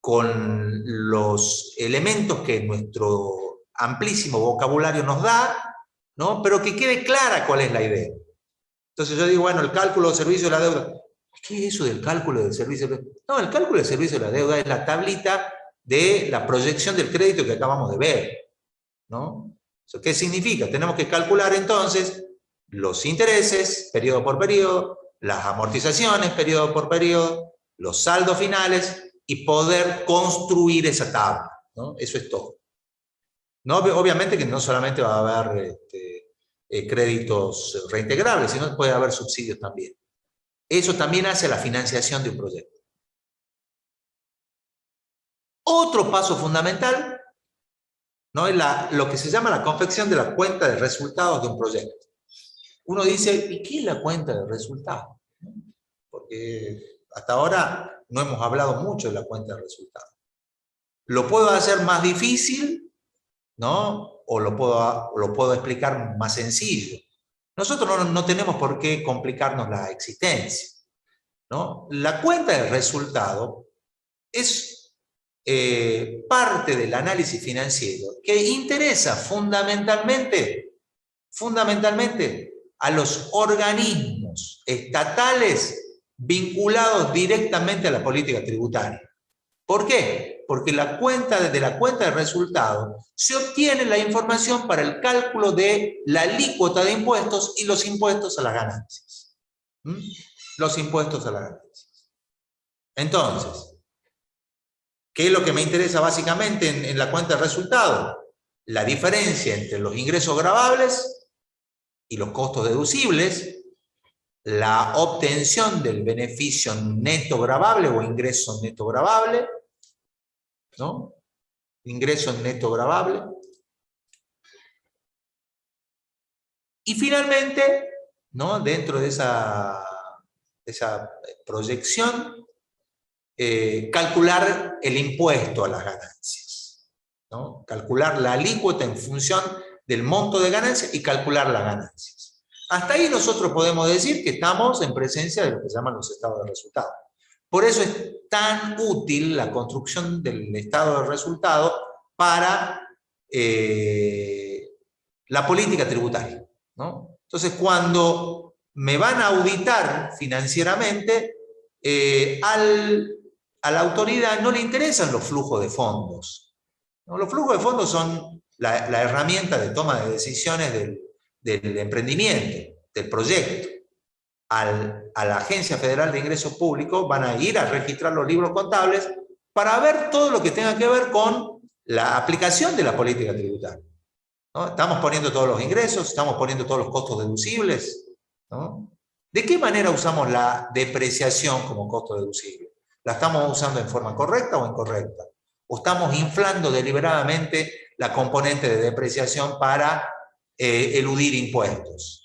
con los elementos que nuestro amplísimo vocabulario nos da, ¿no? Pero que quede clara cuál es la idea. Entonces yo digo, bueno, el cálculo del servicio de la deuda. ¿Qué es eso del cálculo del servicio de la deuda? No, el cálculo del servicio de la deuda es la tablita de la proyección del crédito que acabamos de ver, ¿no? ¿Qué significa? Tenemos que calcular entonces los intereses, periodo por periodo, las amortizaciones, periodo por periodo, los saldos finales y poder construir esa tabla, ¿no? Eso es todo. No, obviamente que no solamente va a haber créditos reintegrables, sino que puede haber subsidios también. Eso también hace la financiación de un proyecto. Otro paso fundamental, ¿no? Es lo que se llama la confección de la cuenta de resultados de un proyecto. Uno dice, ¿y qué es la cuenta de resultados? Porque hasta ahora no hemos hablado mucho de la cuenta de resultados. ¿Lo puedo hacer más difícil, ¿no? O lo puedo explicar más sencillo. Nosotros no tenemos por qué complicarnos la existencia. ¿no? La cuenta de resultado es parte del análisis financiero que interesa fundamentalmente a los organismos estatales vinculados directamente a la política tributaria. ¿Por qué? Porque desde la cuenta de resultados se obtiene la información para el cálculo de la alícuota de impuestos y los impuestos a las ganancias. Los impuestos a las ganancias. Entonces, ¿qué es lo que me interesa básicamente en la cuenta de resultados? La diferencia entre los ingresos gravables y los costos deducibles, la obtención del beneficio neto gravable o ingreso neto gravable, ¿no? Ingreso neto gravable. Y finalmente, ¿no? Dentro de esa proyección, calcular el impuesto a las ganancias, ¿no? Calcular la alícuota en función del monto de ganancias y calcular las ganancias. Hasta ahí nosotros podemos decir que estamos en presencia de lo que se llaman los estados de resultado. Por eso es tan útil la construcción del estado de resultado para la política tributaria, ¿no? Entonces, cuando me van a auditar financieramente, a la autoridad no le interesan los flujos de fondos, ¿no? Los flujos de fondos son la herramienta de toma de decisiones del emprendimiento, del proyecto. A la Agencia Federal de Ingresos Públicos van a ir a registrar los libros contables para ver todo lo que tenga que ver con la aplicación de la política tributaria, ¿no? Estamos poniendo todos los ingresos, estamos poniendo todos los costos deducibles, ¿no? ¿De qué manera usamos la depreciación como costo deducible? ¿La estamos usando en forma correcta o incorrecta? ¿O estamos inflando deliberadamente la componente de depreciación para eludir impuestos?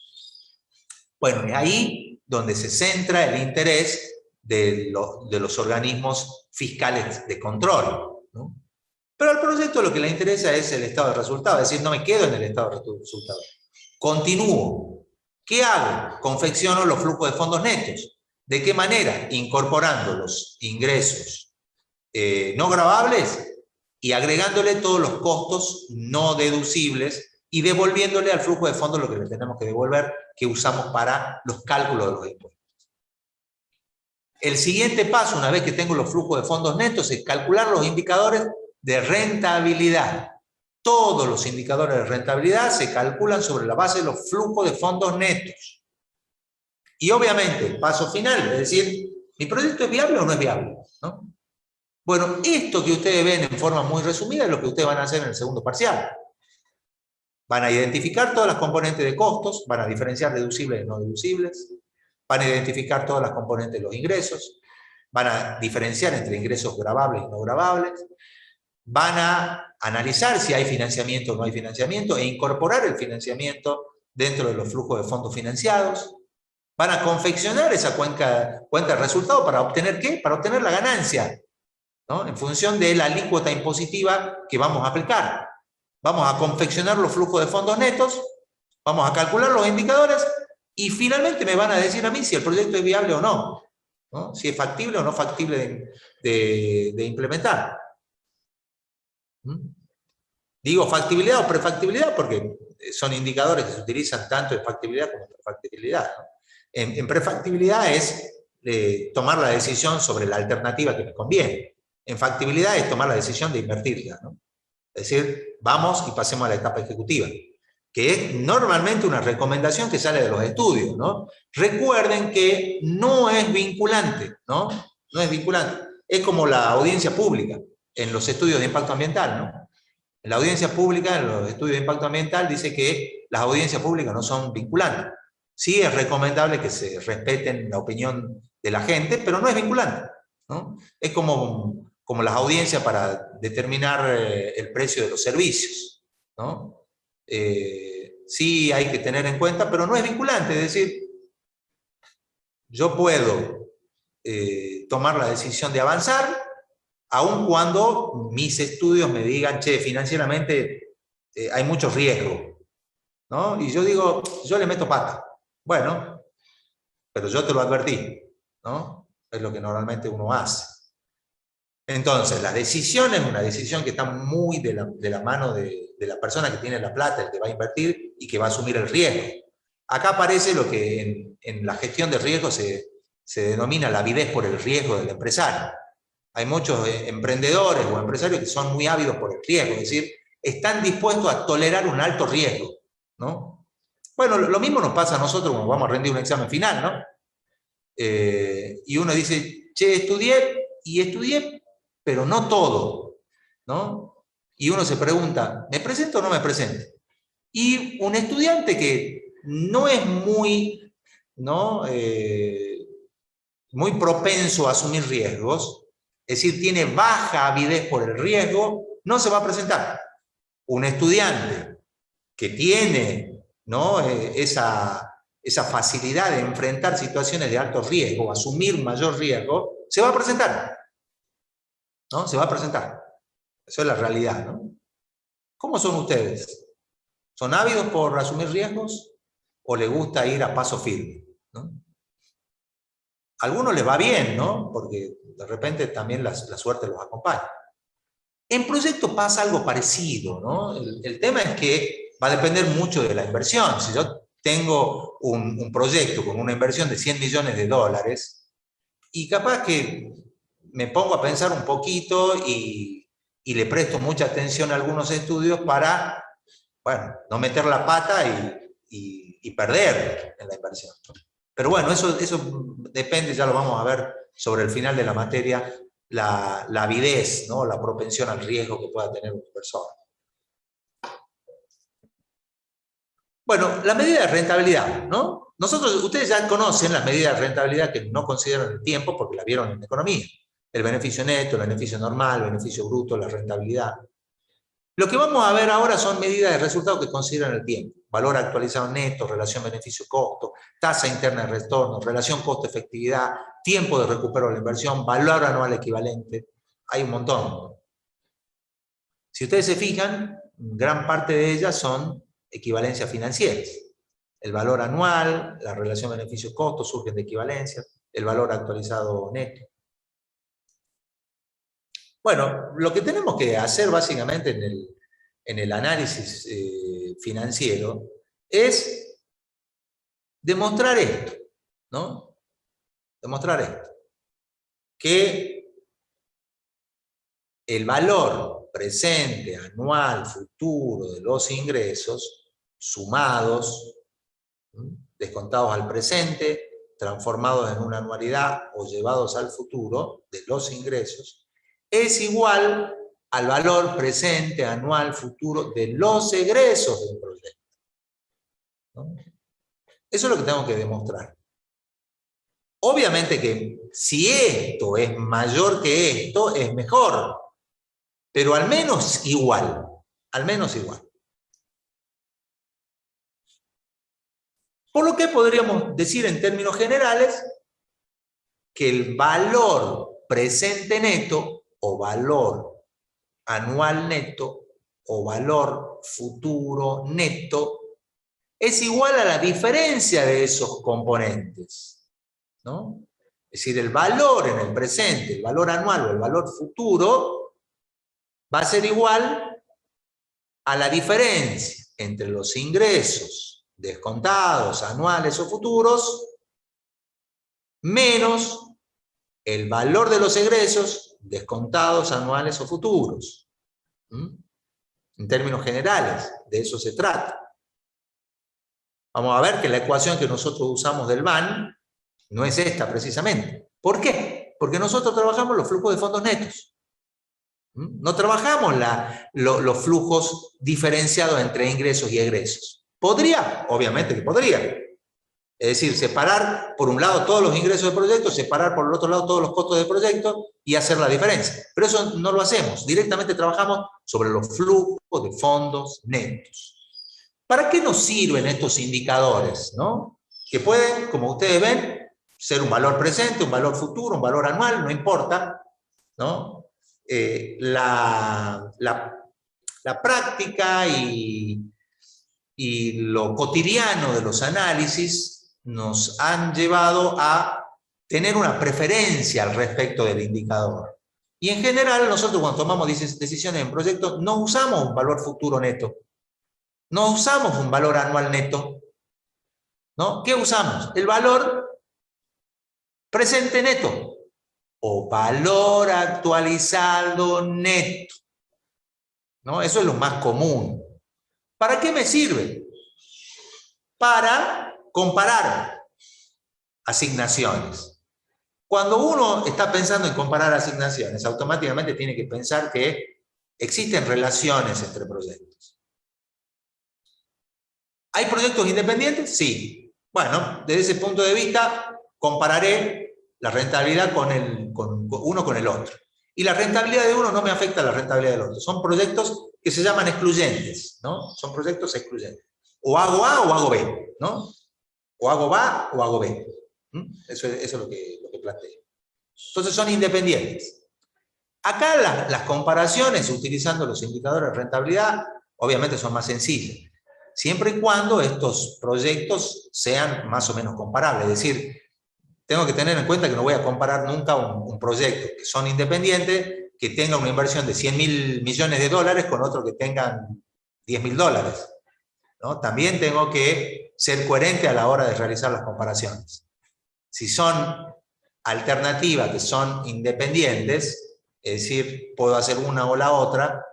Bueno, es ahí donde se centra el interés de los organismos fiscales de control, ¿no? Pero al proyecto lo que le interesa es el estado de resultado, es decir, no me quedo en el estado de resultado. Continúo. ¿Qué hago? Confecciono los flujos de fondos netos. ¿De qué manera? Incorporando los ingresos no gravables y agregándole todos los costos no deducibles y devolviéndole al flujo de fondos lo que le tenemos que devolver, que usamos para los cálculos de los impuestos. El siguiente paso, una vez que tengo los flujos de fondos netos, es calcular los indicadores de rentabilidad. Todos los indicadores de rentabilidad se calculan sobre la base de los flujos de fondos netos. Y obviamente, el paso final, es decir, ¿mi proyecto es viable o no es viable? ¿No? Bueno, esto que ustedes ven en forma muy resumida es lo que ustedes van a hacer en el segundo parcial. Van a identificar todas las componentes de costos, van a diferenciar deducibles y no deducibles, van a identificar todas las componentes de los ingresos, van a diferenciar entre ingresos gravables y no gravables, van a analizar si hay financiamiento o no hay financiamiento e incorporar el financiamiento dentro de los flujos de fondos financiados, van a confeccionar esa cuenta de resultados para obtener ¿qué? Para obtener la ganancia, ¿no? En función de la alícuota impositiva que vamos a aplicar. Vamos a confeccionar los flujos de fondos netos, vamos a calcular los indicadores y finalmente me van a decir a mí si el proyecto es viable o no, ¿no? Si es factible o no factible de implementar. Digo factibilidad o prefactibilidad porque son indicadores que se utilizan tanto en factibilidad como en prefactibilidad, ¿no? En prefactibilidad es tomar la decisión sobre la alternativa que me conviene. En factibilidad es tomar la decisión de invertirla, ¿no? Es decir, vamos y pasemos a la etapa ejecutiva, que es normalmente una recomendación que sale de los estudios, ¿no? Recuerden que no es vinculante, ¿no? No es vinculante. Es como la audiencia pública en los estudios de impacto ambiental, ¿no? En la audiencia pública, en los estudios de impacto ambiental, dice que las audiencias públicas no son vinculantes. Sí es recomendable que se respeten la opinión de la gente, pero no es vinculante, ¿no? Es como las audiencias para determinar el precio de los servicios, ¿no? Sí hay que tener en cuenta, pero no es vinculante, es decir, yo puedo tomar la decisión de avanzar, aun cuando mis estudios me digan, che, financieramente hay mucho riesgo, ¿no? Y yo digo, yo le meto pata. Bueno, pero yo te lo advertí, ¿no? Es lo que normalmente uno hace. Entonces, la decisión es una decisión que está muy de la mano de la persona que tiene la plata, el que va a invertir y que va a asumir el riesgo. Acá aparece lo que en la gestión de riesgo se denomina la avidez por el riesgo del empresario. Hay muchos emprendedores o empresarios que son muy ávidos por el riesgo, es decir, están dispuestos a tolerar un alto riesgo, ¿no? Bueno, lo mismo nos pasa a nosotros cuando vamos a rendir un examen final, ¿no? Y uno dice, che, estudié, pero no todo, ¿no? Y uno se pregunta, ¿me presento o no me presento? Y un estudiante que no es muy, ¿no? Muy propenso a asumir riesgos, es decir, tiene baja avidez por el riesgo, no se va a presentar. Un estudiante que tiene, ¿no? esa facilidad de enfrentar situaciones de alto riesgo, asumir mayor riesgo, se va a presentar, ¿no? Se va a presentar. Eso es la realidad, ¿no? ¿Cómo son ustedes? ¿Son ávidos por asumir riesgos o les gusta ir a paso firme, ¿no? A algunos les va bien, ¿no? Porque de repente también la suerte los acompaña. En proyectos pasa algo parecido, ¿no? El tema es que va a depender mucho de la inversión. Si yo tengo un proyecto con una inversión de 100 millones de dólares y capaz que me pongo a pensar un poquito y le presto mucha atención a algunos estudios para, bueno, no meter la pata y perder en la inversión. Pero bueno, eso depende, ya lo vamos a ver sobre el final de la materia, la avidez, ¿no? La propensión al riesgo que pueda tener una persona. Bueno, la medida de rentabilidad, ¿no? Ustedes ya conocen las medidas de rentabilidad que no consideran el tiempo porque la vieron en economía. El beneficio neto, el beneficio normal, el beneficio bruto, la rentabilidad. Lo que vamos a ver ahora son medidas de resultados que consideran el tiempo. Valor actualizado neto, relación beneficio-costo, tasa interna de retorno, relación costo-efectividad, tiempo de recupero de la inversión, valor anual equivalente. Hay un montón. Si ustedes se fijan, gran parte de ellas son equivalencias financieras. El valor anual, la relación beneficio-costo surgen de equivalencias, el valor actualizado neto. Bueno, lo que tenemos que hacer básicamente en el análisis financiero es demostrar esto, ¿no? Demostrar esto. Que el valor presente, anual, futuro de los ingresos sumados, descontados al presente, transformados en una anualidad o llevados al futuro de los ingresos, es igual al valor presente, anual, futuro de los egresos del proyecto, ¿no? Eso es lo que tengo que demostrar. Obviamente que si esto es mayor que esto, es mejor, pero al menos igual, al menos igual. Por lo que podríamos decir en términos generales que el valor presente neto o valor anual neto o valor futuro neto es igual a la diferencia de esos componentes, ¿no? Es decir, el valor en el presente, el valor anual o el valor futuro va a ser igual a la diferencia entre los ingresos descontados, anuales o futuros, menos el valor de los egresos descontados, anuales o futuros. En términos generales, de eso se trata. Vamos a ver que la ecuación que nosotros usamos del BAN no es esta precisamente. ¿Por qué? Porque nosotros trabajamos los flujos de fondos netos. No trabajamos los flujos diferenciados entre ingresos y egresos. ¿Podría? Obviamente que podría. Es decir, separar por un lado todos los ingresos del proyecto, separar por el otro lado todos los costos del proyecto y hacer la diferencia. Pero eso no lo hacemos. Directamente trabajamos sobre los flujos de fondos netos. ¿Para qué nos sirven estos indicadores, ¿no? Que pueden, como ustedes ven, ser un valor presente, un valor futuro, un valor anual, no importa, ¿no? La práctica y lo cotidiano de los análisis nos han llevado a tener una preferencia al respecto del indicador. Y en general, nosotros cuando tomamos decisiones en proyectos, no usamos un valor futuro neto. No usamos un valor anual neto. ¿No? ¿Qué usamos? El valor presente neto. O valor actualizado neto. ¿No? Eso es lo más común. ¿Para qué me sirve? Para comparar asignaciones. Cuando uno está pensando en comparar asignaciones, automáticamente tiene que pensar que existen relaciones entre proyectos. ¿Hay proyectos independientes? Sí. Bueno, desde ese punto de vista, compararé la rentabilidad uno con el otro. Y la rentabilidad de uno no me afecta a la rentabilidad del otro. Son proyectos que se llaman excluyentes, ¿no? Son proyectos excluyentes. O hago A o hago B, ¿no? O hago A o hago B. Eso es lo que planteo. Entonces son independientes. Acá las comparaciones utilizando los indicadores de rentabilidad obviamente son más sencillas, siempre y cuando estos proyectos sean más o menos comparables. Es decir, tengo que tener en cuenta que no voy a comparar nunca un proyecto que son independientes, que tenga una inversión de 100.000 millones de dólares con otro que tengan 10.000 dólares. ¿No? También tengo que ser coherente a la hora de realizar las comparaciones. Si son alternativas que son independientes, es decir, puedo hacer una o la otra,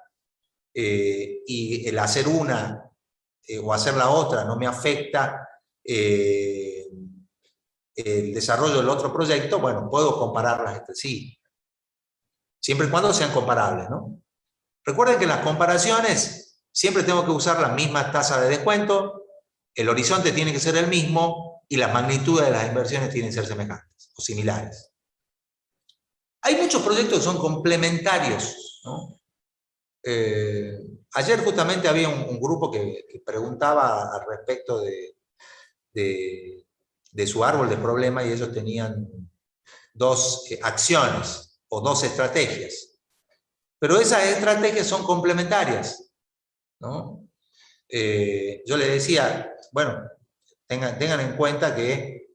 y el hacer una o hacer la otra no me afecta el desarrollo del otro proyecto, bueno, puedo compararlas entre sí. Siempre y cuando sean comparables, ¿no? Recuerden que en las comparaciones siempre tengo que usar la misma tasa de descuento, el horizonte tiene que ser el mismo y las magnitudes de las inversiones tienen que ser semejantes o similares. Hay muchos proyectos que son complementarios, ¿no? Ayer justamente había un grupo que preguntaba al respecto de su árbol de problema y ellos tenían dos acciones o dos estrategias. Pero esas estrategias son complementarias, ¿no? Yo les decía, bueno, tengan en cuenta que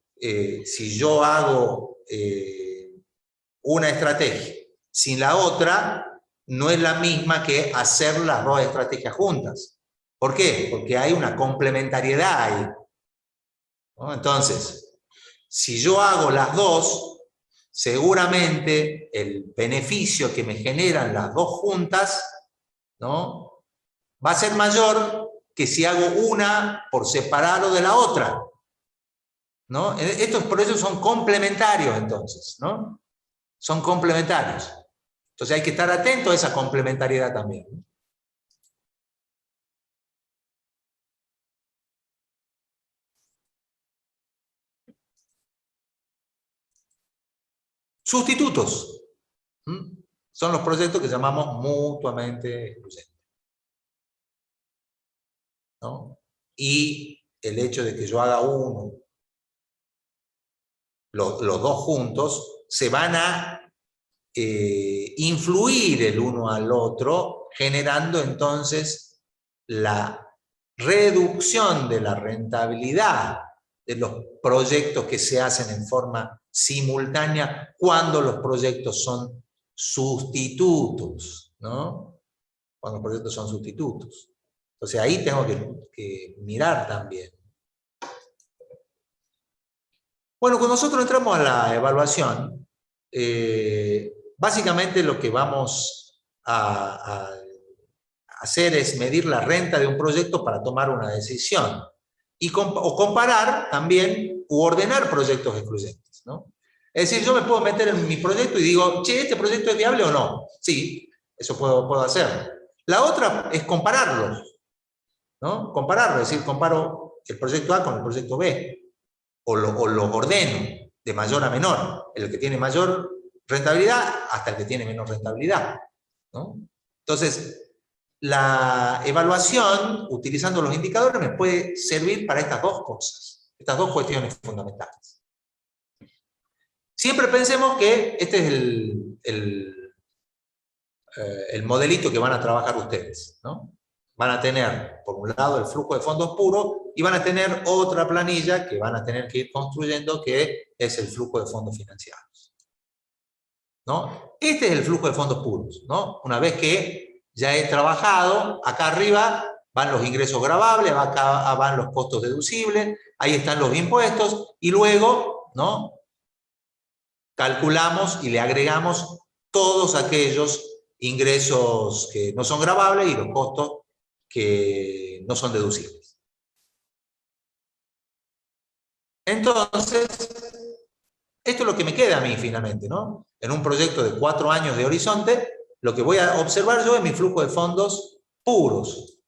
si yo hago una estrategia sin la otra, no es la misma que hacer las dos estrategias juntas. ¿Por qué? Porque hay una complementariedad ahí, ¿no? Entonces, si yo hago las dos, seguramente el beneficio que me generan las dos juntas, ¿no?, va a ser mayor que si hago una por separado de la otra, ¿no? Estos procesos son complementarios, entonces, ¿no? Son complementarios. Entonces hay que estar atento a esa complementariedad también. Sustitutos. Son los proyectos que llamamos mutuamente excluyentes, ¿no? Y el hecho de que yo haga uno, los dos juntos, se van a influir el uno al otro, generando entonces la reducción de la rentabilidad de los proyectos que se hacen en forma simultánea cuando los proyectos son sustitutos, ¿no? Cuando los proyectos son sustitutos. Entonces ahí tengo que mirar también. Bueno, cuando nosotros entramos a la evaluación, básicamente lo que vamos a hacer es medir la renta de un proyecto para tomar una decisión. O comparar también u ordenar proyectos excluyentes, ¿no? Es decir, yo me puedo meter en mi proyecto y digo, che, ¿este proyecto es viable o no? Sí, eso puedo hacer. La otra es compararlos, ¿no? Compararlo, es decir, comparo el proyecto A con el proyecto B. O lo ordeno de mayor a menor, el que tiene mayor rentabilidad hasta el que tiene menor rentabilidad, ¿no? Entonces, la evaluación, utilizando los indicadores, me puede servir para estas dos cosas, estas dos cuestiones fundamentales. Siempre pensemos que este es el modelito que van a trabajar ustedes, ¿no? van a tener, por un lado, el flujo de fondos puro, y van a tener otra planilla que van a tener que ir construyendo, que es el flujo de fondos financiados, ¿no? Este es el flujo de fondos puros, ¿no? Una vez que ya he trabajado, acá arriba van los ingresos gravables, acá van los costos deducibles, ahí están los impuestos, y luego, ¿no?, calculamos y le agregamos todos aquellos ingresos que no son gravables y los costos que no son deducibles. Entonces, esto es lo que me queda a mí finalmente, ¿no? En un proyecto de 4 años de horizonte, lo que voy a observar yo es mi flujo de fondos puros.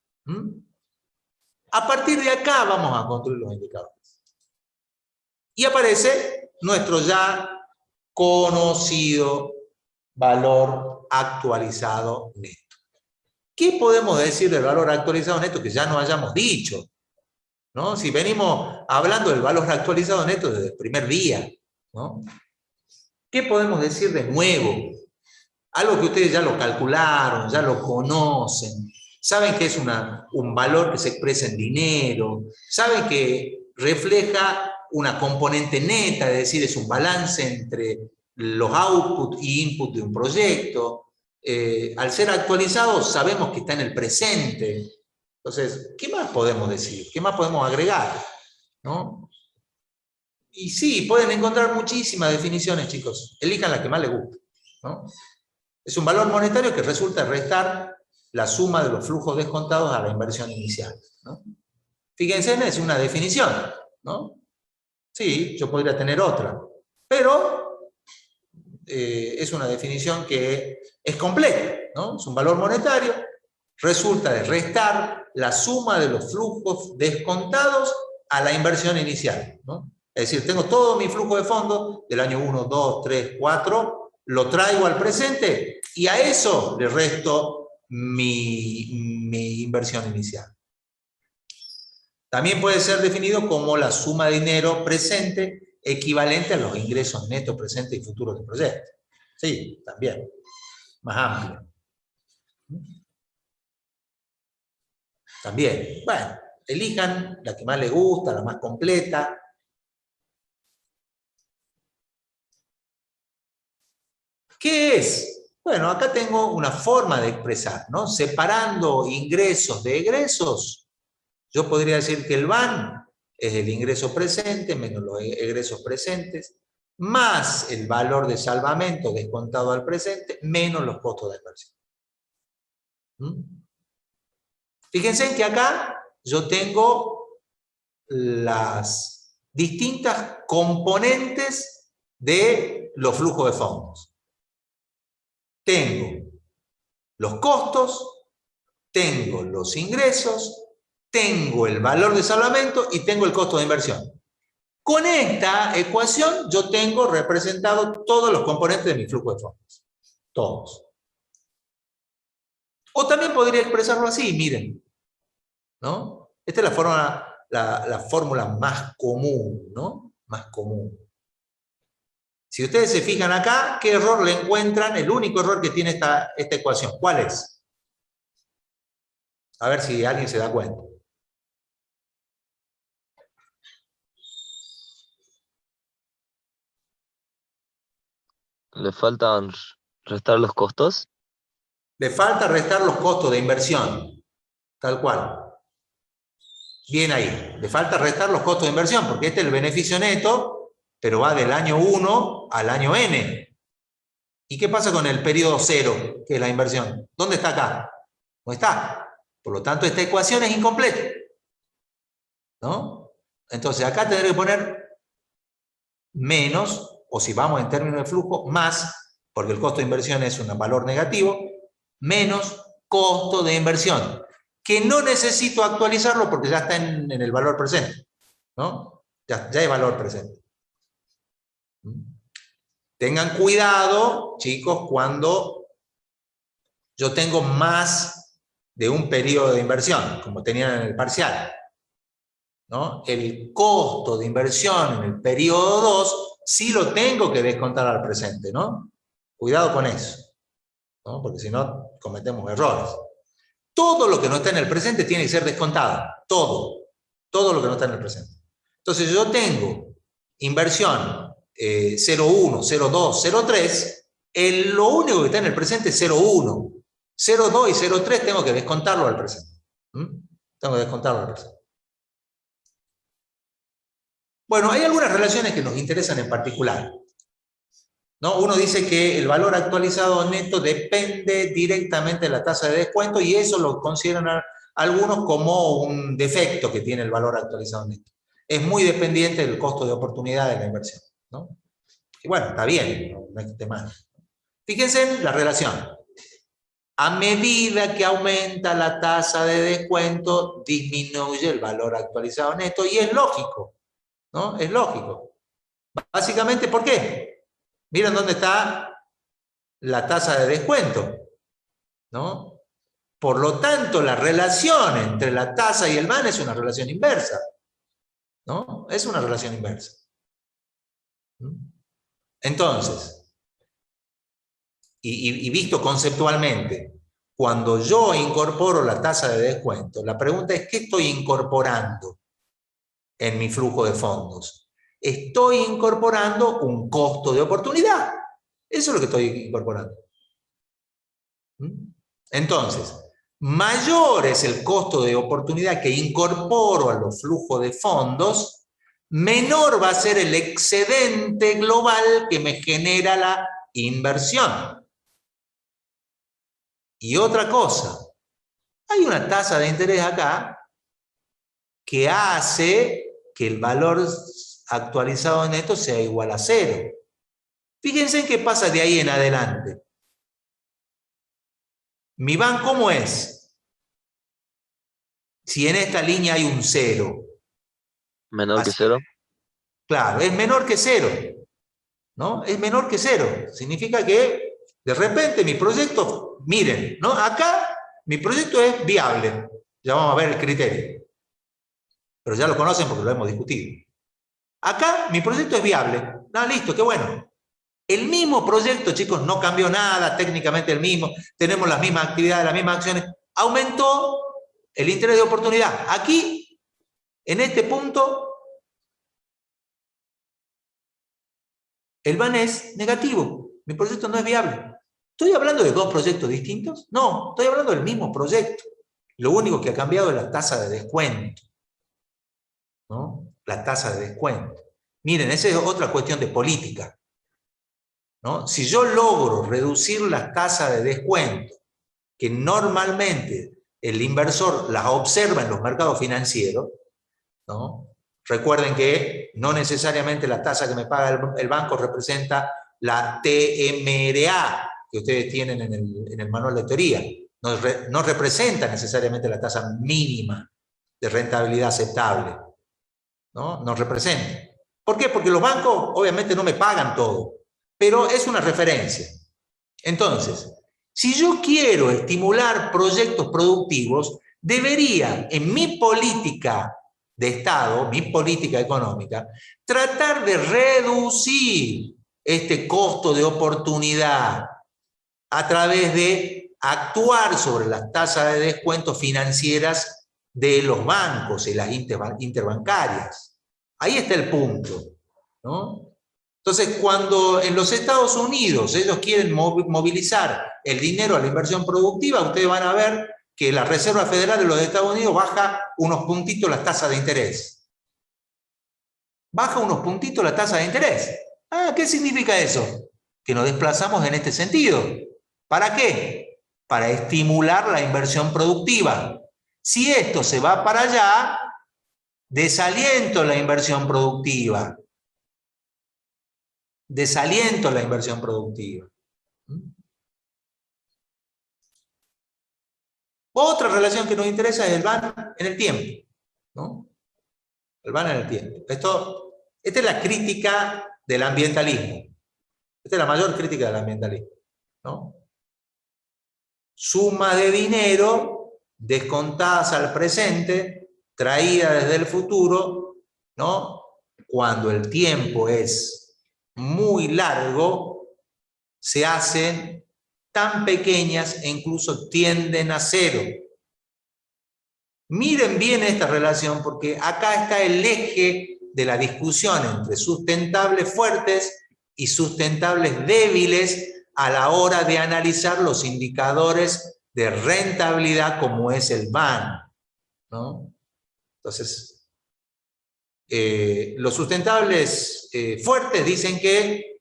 A partir de acá vamos a construir los indicadores. Y aparece nuestro ya conocido valor actualizado neto. ¿Qué podemos decir del valor actualizado neto que ya no hayamos dicho? ¿No? Si venimos hablando del valor actualizado neto desde el primer día, ¿no? ¿Qué podemos decir de nuevo? Algo que ustedes ya lo calcularon, ya lo conocen, saben que es un valor que se expresa en dinero, saben que refleja una componente neta, es decir, es un balance entre los output y input de un proyecto. Al ser actualizado sabemos que está en el presente. Entonces, ¿qué más podemos decir? ¿Qué más podemos agregar? ¿No? Y sí, pueden encontrar muchísimas definiciones, chicos. Elijan la que más les guste, ¿no? Es un valor monetario que resulta restar la suma de los flujos descontados a la inversión inicial, ¿no? Fíjense, es una definición, ¿no? Sí, yo podría tener otra, pero es una definición que es completa, ¿no? Es un valor monetario, resulta de restar la suma de los flujos descontados a la inversión inicial, ¿no? Es decir, tengo todo mi flujo de fondos del año 1, 2, 3, 4, lo traigo al presente y a eso le resto mi inversión inicial. También puede ser definido como la suma de dinero presente equivalente a los ingresos netos presentes y futuros del proyecto. Sí, también. Más amplio. También. Bueno, elijan la que más les gusta, la más completa. ¿Qué es? Bueno, acá tengo una forma de expresar, ¿no? Separando ingresos de egresos. Yo podría decir que el VAN es el ingreso presente menos los egresos presentes, más el valor de salvamento descontado al presente, menos los costos de inversión. Fíjense que acá yo tengo las distintas componentes de los flujos de fondos. Tengo los costos, tengo los ingresos, tengo el valor de salvamento y tengo el costo de inversión. Con esta ecuación yo tengo representado todos los componentes de mi flujo de fondos. Todos. O también podría expresarlo así, miren, ¿no? Esta es la fórmula más común, ¿no? Más común. Si ustedes se fijan acá, ¿qué error le encuentran? El único error que tiene esta ecuación. ¿Cuál es? A ver si alguien se da cuenta. Le faltan restar los costos. Le falta restar los costos de inversión. Tal cual. Bien ahí. Le falta restar los costos de inversión, porque este es el beneficio neto, pero va del año 1 al año N. ¿Y qué pasa con el periodo 0, que es la inversión? ¿Dónde está acá? No está. Por lo tanto, esta ecuación es incompleta, ¿no? Entonces, acá tendré que poner menos, o si vamos en términos de flujo, más, porque el costo de inversión es un valor negativo, menos costo de inversión, que no necesito actualizarlo porque ya está en el valor presente, ¿no? Ya hay valor presente. Tengan cuidado, chicos, cuando yo tengo más de un periodo de inversión, como tenían en el parcial, ¿no? El costo de inversión en el periodo 2 sí lo tengo que descontar al presente, ¿no? Cuidado con eso, ¿no? Porque si no cometemos errores. todo lo que no está en el presente tiene que ser descontado. Todo lo que no está en el presente. Entonces yo tengo inversión 0,1, 0,2, 0,3, lo único que está en el presente es 0,1. 0,2 y 0,3 tengo que descontarlo al presente. Tengo que descontarlo al presente. Bueno, hay algunas relaciones que nos interesan en particular, ¿no? Uno dice que el valor actualizado neto depende directamente de la tasa de descuento y eso lo consideran algunos como un defecto que tiene el valor actualizado neto. Es muy dependiente del costo de oportunidad de la inversión, ¿no? Y bueno, está bien, no es que esté mal. Fíjense en la relación. A medida que aumenta la tasa de descuento, disminuye el valor actualizado neto y es lógico, ¿no? Es lógico. Básicamente, ¿por qué? Miren dónde está la tasa de descuento, ¿no? Por lo tanto, la relación entre la tasa y el VAN es una relación inversa, ¿no? Es una relación inversa. Entonces, y visto conceptualmente, cuando yo incorporo la tasa de descuento, la pregunta es, ¿qué estoy incorporando en mi flujo de fondos? Estoy incorporando un costo de oportunidad. Eso es lo que estoy incorporando. Entonces, mayor es el costo de oportunidad que incorporo a los flujos de fondos, menor va a ser el excedente global que me genera la inversión. Y otra cosa, hay una tasa de interés acá que hace que el valor actualizado neto sea igual a 0. Fíjense en qué pasa de ahí en adelante. ¿Mi VAN cómo es? Si en esta línea hay un 0. Menor que 0. Claro, es menor que 0. ¿No? Es menor que 0. Significa que de repente mi proyecto, miren, ¿no? Acá mi proyecto es viable. Ya vamos a ver el criterio. Pero ya lo conocen porque lo hemos discutido. Acá mi proyecto es viable. Listo, qué bueno. El mismo proyecto, chicos, no cambió nada, técnicamente el mismo, tenemos las mismas actividades, las mismas acciones. Aumentó el interés de oportunidad. Aquí, en este punto, el VAN es negativo. Mi proyecto no es viable. ¿Estoy hablando de dos proyectos distintos? No, estoy hablando del mismo proyecto. Lo único que ha cambiado es la tasa de descuento, ¿no? La tasa de descuento. Miren, esa es otra cuestión de política, ¿no? Si yo logro reducir las tasas de descuento, que normalmente el inversor las observa en los mercados financieros, ¿no? Recuerden que no necesariamente la tasa que me paga el banco representa la TMRA que ustedes tienen en el manual de teoría. No representa necesariamente la tasa mínima de rentabilidad aceptable, ¿no? No representa. ¿Por qué? Porque los bancos obviamente no me pagan todo, pero es una referencia. Entonces, si yo quiero estimular proyectos productivos, debería, en mi política de Estado, mi política económica, tratar de reducir este costo de oportunidad a través de actuar sobre las tasas de descuento financieras de los bancos y las interbancarias. Ahí está el punto, ¿no? Entonces, cuando en los Estados Unidos ellos quieren movilizar el dinero a la inversión productiva, ustedes van a ver que la Reserva Federal de los Estados Unidos baja unos puntitos las tasas de interés. Baja unos puntitos la tasa de interés. ¿Qué significa eso? Que nos desplazamos en este sentido. ¿Para qué? Para estimular la inversión productiva. Si esto se va para allá, desaliento la inversión productiva. Desaliento la inversión productiva. Otra relación que nos interesa es el VAN en el tiempo, ¿no? El VAN en el tiempo. Esta es la crítica del ambientalismo. Esta es la mayor crítica del ambientalismo, ¿no? Suma de dinero descontadas al presente, traída desde el futuro, ¿no? Cuando el tiempo es muy largo, se hacen tan pequeñas e incluso tienden a 0. Miren bien esta relación porque acá está el eje de la discusión entre sustentables fuertes y sustentables débiles a la hora de analizar los indicadores de rentabilidad como es el BAN, ¿no? Entonces, los sustentables fuertes dicen que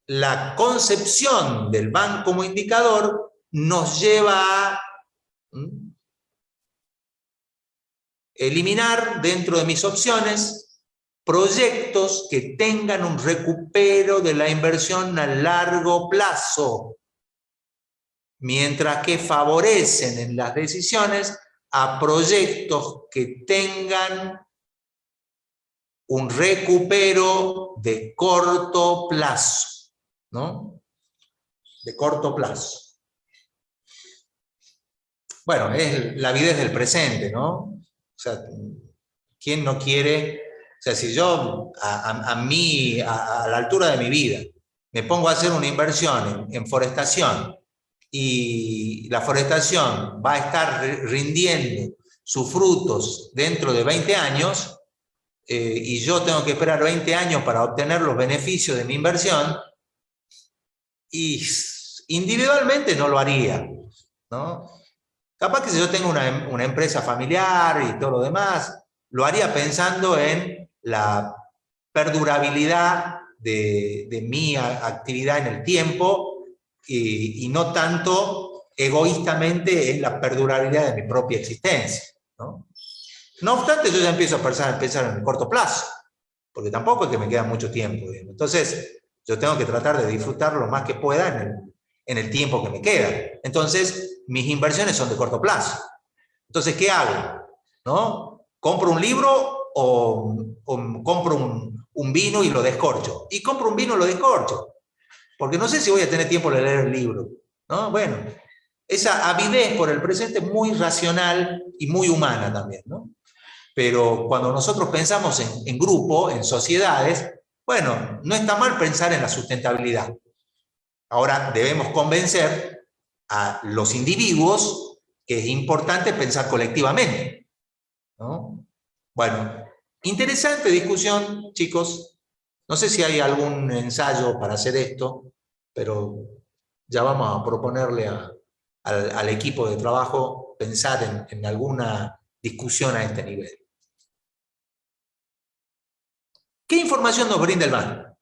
la concepción del BAN como indicador nos lleva a eliminar dentro de mis opciones proyectos que tengan un recupero de la inversión a largo plazo, mientras que favorecen en las decisiones a proyectos que tengan un recupero de corto plazo, ¿no? De corto plazo. Bueno, es la vida del presente, ¿no? O sea, ¿quién no quiere? O sea, si yo a la altura de mi vida me pongo a hacer una inversión en forestación y la forestación va a estar rindiendo sus frutos dentro de 20 años y yo tengo que esperar 20 años para obtener los beneficios de mi inversión, y individualmente no lo haría, ¿no? Capaz que si yo tengo una empresa familiar y todo lo demás, lo haría pensando en la perdurabilidad de mi actividad en el tiempo y no tanto egoístamente en la perdurabilidad de mi propia existencia, ¿no? No obstante, yo ya empiezo a pensar en el corto plazo, porque tampoco es que me queda mucho tiempo, digamos. Entonces, yo tengo que tratar de disfrutar lo más que pueda en el tiempo que me queda. Entonces, mis inversiones son de corto plazo. Entonces, ¿qué hago? ¿No? ¿Compro un libro o compro un vino y lo descorcho? Y compro un vino y lo descorcho, porque no sé si voy a tener tiempo de leer el libro, ¿no? Bueno, esa avidez por el presente es muy racional y muy humana también, ¿no? Pero cuando nosotros pensamos en grupo, en sociedades, bueno, no está mal pensar en la sustentabilidad. Ahora debemos convencer a los individuos que es importante pensar colectivamente, ¿no? Bueno, interesante discusión, chicos. No sé si hay algún ensayo para hacer esto, pero ya vamos a proponerle al equipo de trabajo pensar en alguna discusión a este nivel. ¿Qué información nos brinda el BAN?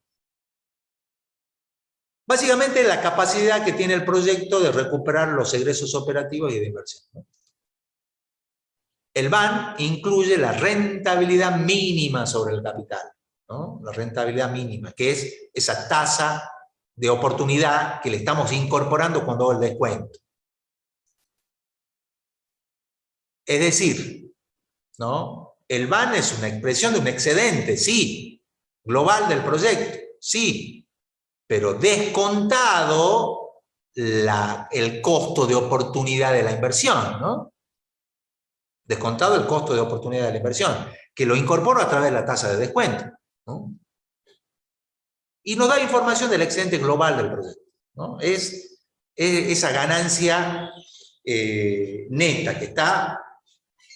Básicamente la capacidad que tiene el proyecto de recuperar los egresos operativos y de inversión, ¿no? El BAN incluye la rentabilidad mínima sobre el capital, ¿no? La rentabilidad mínima, que es esa tasa de oportunidad que le estamos incorporando cuando hago el descuento. Es decir, ¿no? El BAN es una expresión de un excedente, sí, global del proyecto, sí, pero descontado el costo de oportunidad de la inversión, ¿no? Descontado el costo de oportunidad de la inversión, que lo incorporo a través de la tasa de descuento, ¿no? Y nos da información del excedente global del proyecto, ¿no? Es esa ganancia neta que está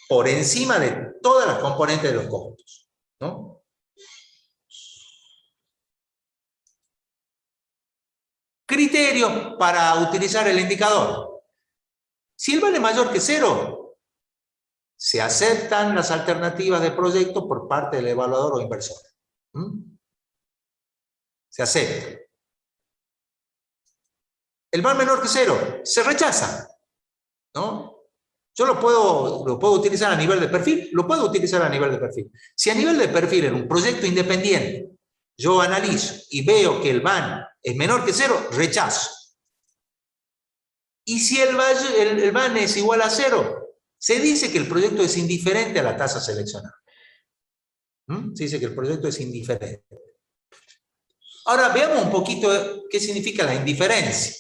por encima de todas las componentes de los costos, ¿no? Criterios para utilizar el indicador. Si el vale mayor que 0, se aceptan las alternativas de proyecto por parte del evaluador o inversor. Se acepta. El VAR menor que 0, se rechaza, ¿no? Yo lo puedo utilizar a nivel de perfil, lo puedo utilizar a nivel de perfil. Si a nivel de perfil en un proyecto independiente yo analizo y veo que el VAN es menor que 0, rechazo. Y si el VAN es igual a 0, se dice que el proyecto es indiferente a la tasa seleccionada. Se dice que el proyecto es indiferente. Ahora veamos un poquito qué significa la indiferencia.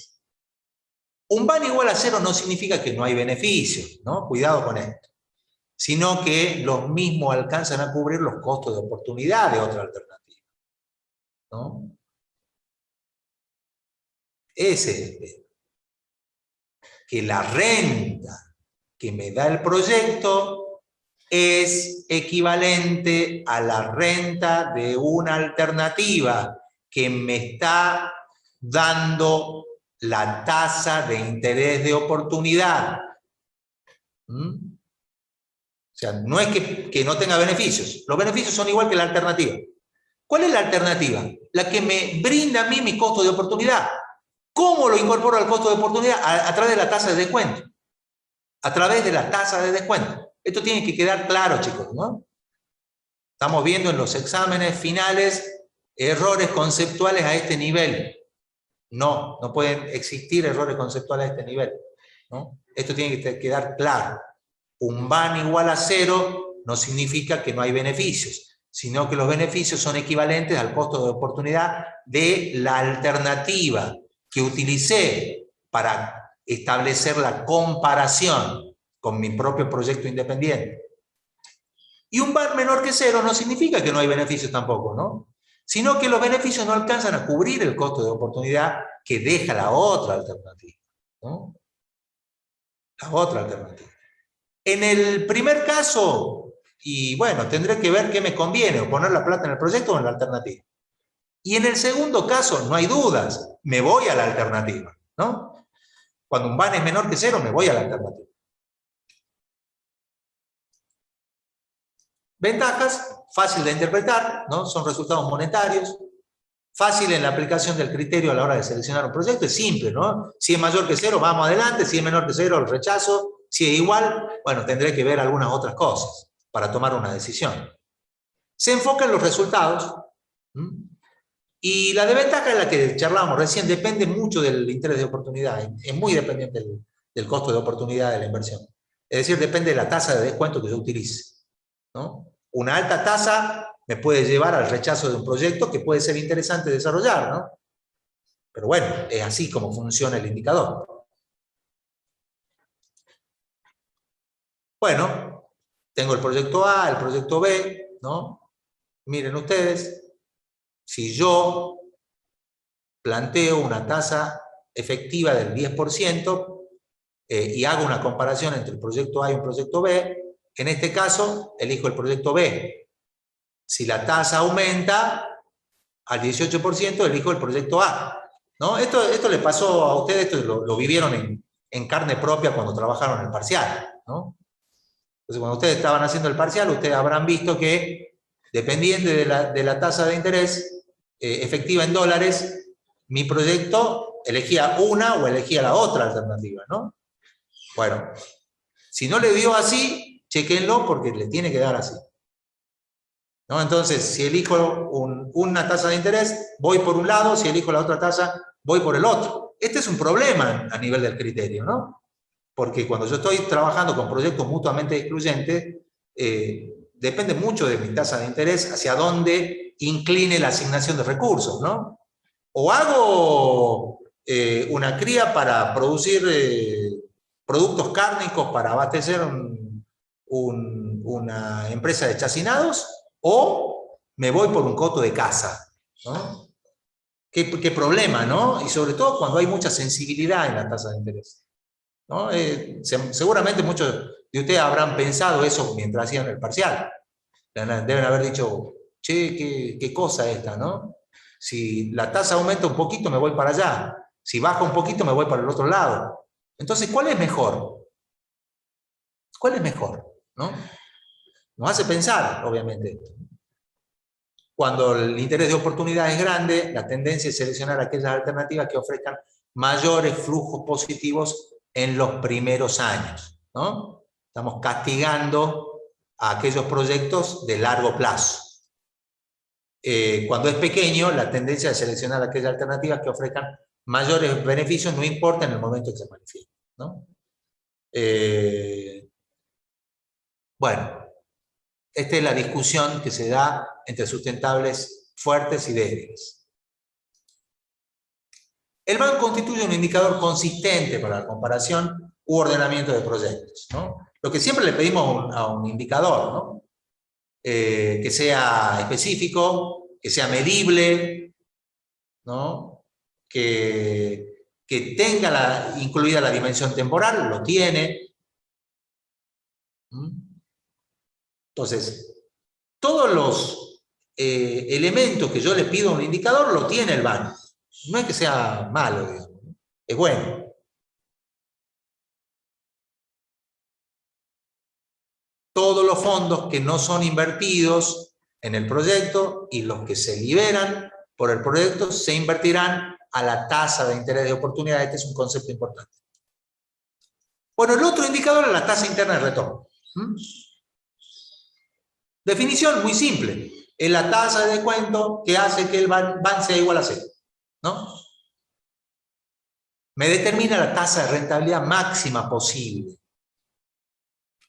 Un VAN igual a 0 no significa que no hay beneficios, ¿no? Cuidado con esto. Sino que los mismos alcanzan a cubrir los costos de oportunidad de otra alternativa, ¿no? Ese es el tema. Que la renta que me da el proyecto es equivalente a la renta de una alternativa que me está dando la tasa de interés de oportunidad. ¿Mm? O sea, no es que no tenga beneficios. Los beneficios son igual que la alternativa. ¿Cuál es la alternativa? La que me brinda a mí mi costo de oportunidad. ¿Cómo lo incorporo al costo de oportunidad? A través de la tasa de descuento. A través de la tasa de descuento. Esto tiene que quedar claro, chicos, ¿no? Estamos viendo en los exámenes finales errores conceptuales a este nivel. No pueden existir errores conceptuales a este nivel, ¿no? Esto tiene que quedar claro. Un VAN igual a 0 no significa que no hay beneficios, sino que los beneficios son equivalentes al costo de oportunidad de la alternativa que utilicé para establecer la comparación con mi propio proyecto independiente. Y un VAN menor que 0 no significa que no hay beneficios tampoco, ¿no? Sino que los beneficios no alcanzan a cubrir el costo de oportunidad que deja la otra alternativa, ¿no? La otra alternativa. En el primer caso, y bueno, tendré que ver qué me conviene, o poner la plata en el proyecto o en la alternativa. Y en el segundo caso, no hay dudas, me voy a la alternativa, ¿no? Cuando un VAN es menor que 0, me voy a la alternativa. Ventajas, fácil de interpretar, ¿no? Son resultados monetarios. Fácil en la aplicación del criterio a la hora de seleccionar un proyecto, es simple, ¿no? Si es mayor que 0, vamos adelante, si es menor que 0, el rechazo. Si es igual, bueno, tendré que ver algunas otras cosas para tomar una decisión. Se enfoca en los resultados. Y la desventaja es la que charlábamos recién, depende mucho del interés de oportunidad, es muy dependiente del costo de oportunidad de la inversión. Es decir, depende de la tasa de descuento que yo utilice, ¿no? Una alta tasa me puede llevar al rechazo de un proyecto que puede ser interesante desarrollar, ¿no? Pero bueno, es así como funciona el indicador. Bueno, tengo el proyecto A, el proyecto B, ¿no? Miren ustedes, si yo planteo una tasa efectiva del 10% y hago una comparación entre el proyecto A y un proyecto B, en este caso elijo el proyecto B. Si la tasa aumenta al 18%, elijo el proyecto A, ¿no? Esto le pasó a ustedes, esto lo vivieron en carne propia cuando trabajaron en el parcial, ¿no? Entonces, cuando ustedes estaban haciendo el parcial, ustedes habrán visto que, dependiendo de la tasa de interés efectiva en dólares, mi proyecto elegía una o elegía la otra alternativa, ¿no? Bueno, si no le dio así, chequenlo porque le tiene que dar así, ¿no? Entonces, si elijo una tasa de interés, voy por un lado, si elijo la otra tasa, voy por el otro. Este es un problema a nivel del criterio, ¿no? Porque cuando yo estoy trabajando con proyectos mutuamente excluyentes, depende mucho de mi tasa de interés hacia dónde incline la asignación de recursos, ¿no? O hago una cría para producir productos cárnicos para abastecer una empresa de chacinados, o me voy por un coto de caza, ¿no? ¿Qué problema, ¿no? Y sobre todo cuando hay mucha sensibilidad en la tasa de interés, ¿no? Seguramente muchos de ustedes habrán pensado eso mientras hacían el parcial. Deben haber dicho, che, qué cosa esta, ¿no? Si la tasa aumenta un poquito, me voy para allá. Si baja un poquito, me voy para el otro lado. Entonces, ¿cuál es mejor? ¿Cuál es mejor? ¿No? Nos hace pensar, obviamente. Cuando el interés de oportunidad es grande, la tendencia es seleccionar aquellas alternativas que ofrezcan mayores flujos positivos en los primeros años, ¿no? Estamos castigando a aquellos proyectos de largo plazo. Cuando es pequeño, la tendencia es seleccionar aquellas alternativas que ofrezcan mayores beneficios, no importa en el momento que se manifieste, ¿no? Bueno, esta es la discusión que se da entre sustentables fuertes y débiles. El VAN constituye un indicador consistente para la comparación u ordenamiento de proyectos, ¿no? Lo que siempre le pedimos a un indicador, ¿no? Que sea específico, que sea medible, ¿no? Que tenga incluida la dimensión temporal, lo tiene, Entonces, todos los elementos que yo le pido a un indicador lo tiene el BAN. No es que sea malo, digamos, es bueno. Todos los fondos que no son invertidos en el proyecto y los que se liberan por el proyecto se invertirán a la tasa de interés de oportunidad. Este es un concepto importante. Bueno, el otro indicador es la tasa interna de retorno. Definición muy simple. Es la tasa de descuento que hace que el BAN sea igual a 0. ¿No? Me determina la tasa de rentabilidad máxima posible.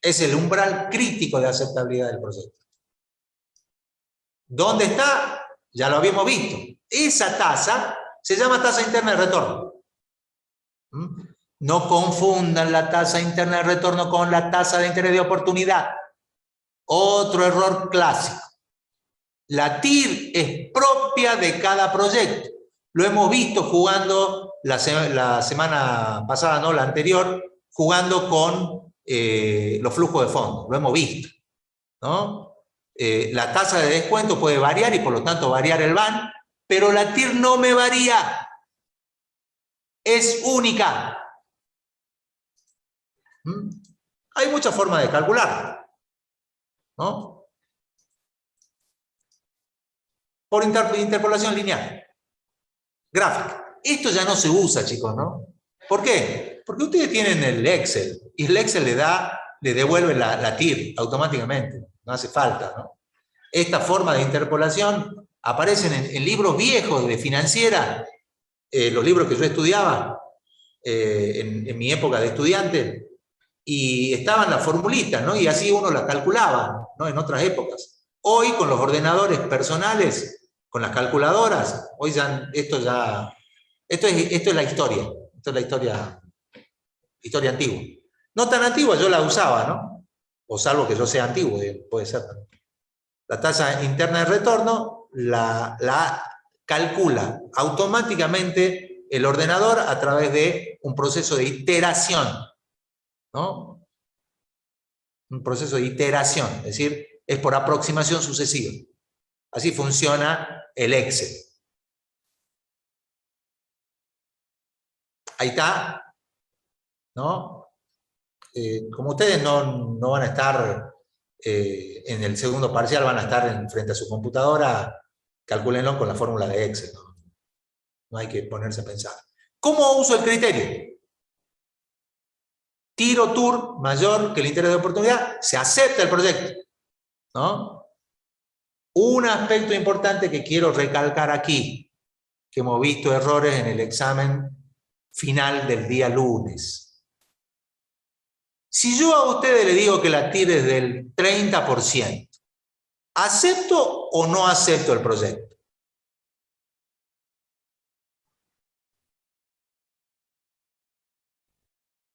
Es el umbral crítico de aceptabilidad del proyecto. ¿Dónde está? Ya lo habíamos visto. Esa tasa se llama tasa interna de retorno. No confundan la tasa interna de retorno con la tasa de interés de oportunidad. Otro error clásico. La TIR es propia de cada proyecto. Lo hemos visto jugando la semana pasada, no, la anterior, jugando con los flujos de fondos. Lo hemos visto, ¿no? La tasa de descuento puede variar y por lo tanto variar el BAN, pero la TIR no me varía. Es única. Hay muchas formas de calcularla, ¿no? Por interpolación lineal. Gráfica. Esto ya no se usa, chicos, ¿no? ¿Por qué? Porque ustedes tienen el Excel y el Excel le devuelve la TIR automáticamente. No hace falta, ¿no? Esta forma de interpolación aparece en libros viejos de financiera, los libros que yo estudiaba en mi época de estudiante, y estaban las formulitas, ¿no? Y así uno las calculaba, ¿no? En otras épocas. Hoy con los ordenadores personales, con las calculadoras, hoy ya esto es la historia. Esto es la historia antigua. No tan antigua, yo la usaba, ¿no? O salvo que yo sea antiguo, puede ser. La tasa interna de retorno la calcula automáticamente el ordenador a través de un proceso de iteración, ¿no? Un proceso de iteración, es decir, es por aproximación sucesiva. Así funciona el Excel. Ahí está, ¿no? Como ustedes no van a estar en el segundo parcial, van a estar frente a su computadora, calcúlenlo con la fórmula de Excel, ¿no? No hay que ponerse a pensar. ¿Cómo uso el criterio? TIR o TUR mayor que el interés de oportunidad, se acepta el proyecto, ¿no? Un aspecto importante que quiero recalcar aquí, que hemos visto errores en el examen final del día lunes. Si yo a ustedes les digo que la TIR es del 30%, ¿acepto o no acepto el proyecto?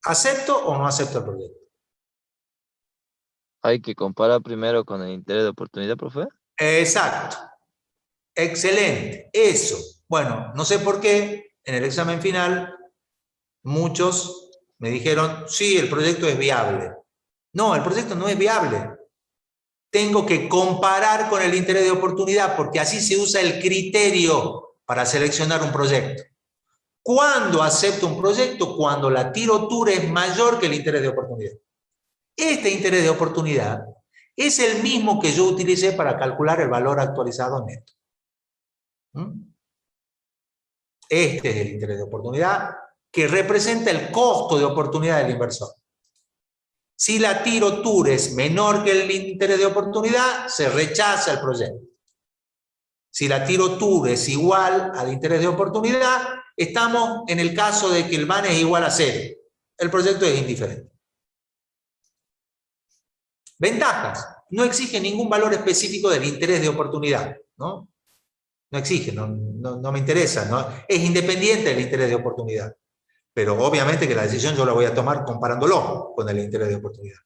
¿Acepto o no acepto el proyecto? Hay que comparar primero con el interés de oportunidad, profe. Exacto. Excelente. Eso. Bueno, no sé por qué en el examen final muchos me dijeron, sí, el proyecto es viable. No, el proyecto no es viable. Tengo que comparar con el interés de oportunidad porque así se usa el criterio para seleccionar un proyecto. ¿Cuándo acepto un proyecto? Cuando la TIR o TUR es mayor que el interés de oportunidad. Este interés de oportunidad es el mismo que yo utilicé para calcular el valor actualizado neto. Este es el interés de oportunidad que representa el costo de oportunidad del inversor. Si la TIR o TUR es menor que el interés de oportunidad, se rechaza el proyecto. Si la TIR o TUR es igual al interés de oportunidad, estamos en el caso de que el BAN es igual a 0. El proyecto es indiferente. Ventajas. No exige ningún valor específico del interés de oportunidad, ¿no? No exige, no me interesa, ¿no? Es independiente del interés de oportunidad. Pero obviamente que la decisión yo la voy a tomar comparándolo con el interés de oportunidad.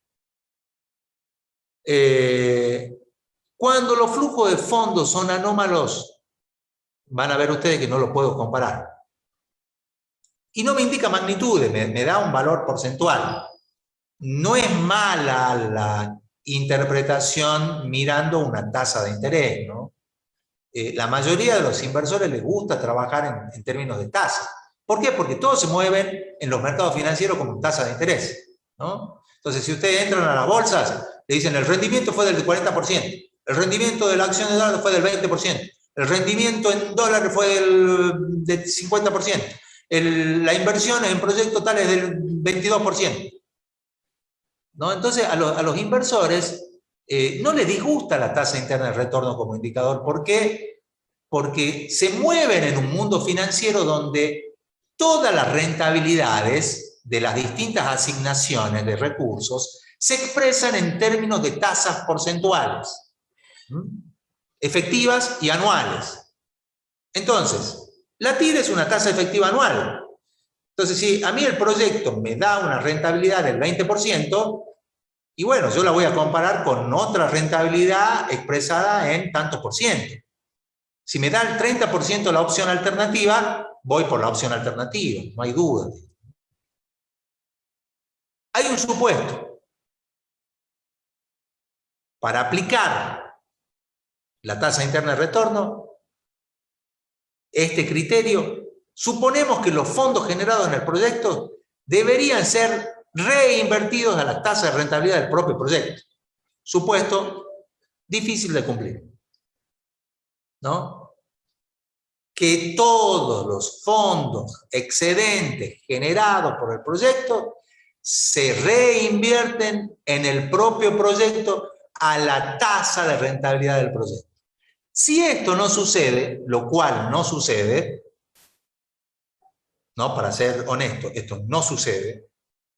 Cuando los flujos de fondos son anómalos, van a ver ustedes que no los puedo comparar. Y no me indica magnitudes, me da un valor porcentual. No es mala interpretación mirando una tasa de interés, ¿no? La mayoría de los inversores les gusta trabajar en términos de tasa. ¿Por qué? Porque todos se mueven en los mercados financieros con tasa de interés, ¿no? Entonces, si ustedes entran a las bolsas, le dicen el rendimiento fue del 40%, el rendimiento de la acción de dólar fue del 20%, el rendimiento en dólares fue del 50%, la inversión en proyectos tales del 22%. ¿No? Entonces, a los inversores no les disgusta la tasa interna de retorno como indicador. ¿Por qué? Porque se mueven en un mundo financiero donde todas las rentabilidades de las distintas asignaciones de recursos se expresan en términos de tasas porcentuales, efectivas y anuales. Entonces, la TIR es una tasa efectiva anual. Entonces, si a mí el proyecto me da una rentabilidad del 20%, y bueno, yo la voy a comparar con otra rentabilidad expresada en tantos por ciento. Si me da el 30% la opción alternativa, voy por la opción alternativa, no hay duda. Hay un supuesto. Para aplicar la tasa interna de retorno, este criterio, suponemos que los fondos generados en el proyecto deberían ser reinvertidos a la tasa de rentabilidad del propio proyecto. Supuesto difícil de cumplir, ¿no? Que todos los fondos excedentes generados por el proyecto se reinvierten en el propio proyecto a la tasa de rentabilidad del proyecto. Si esto no sucede, lo cual no sucede, ¿no? Para ser honesto, esto no sucede,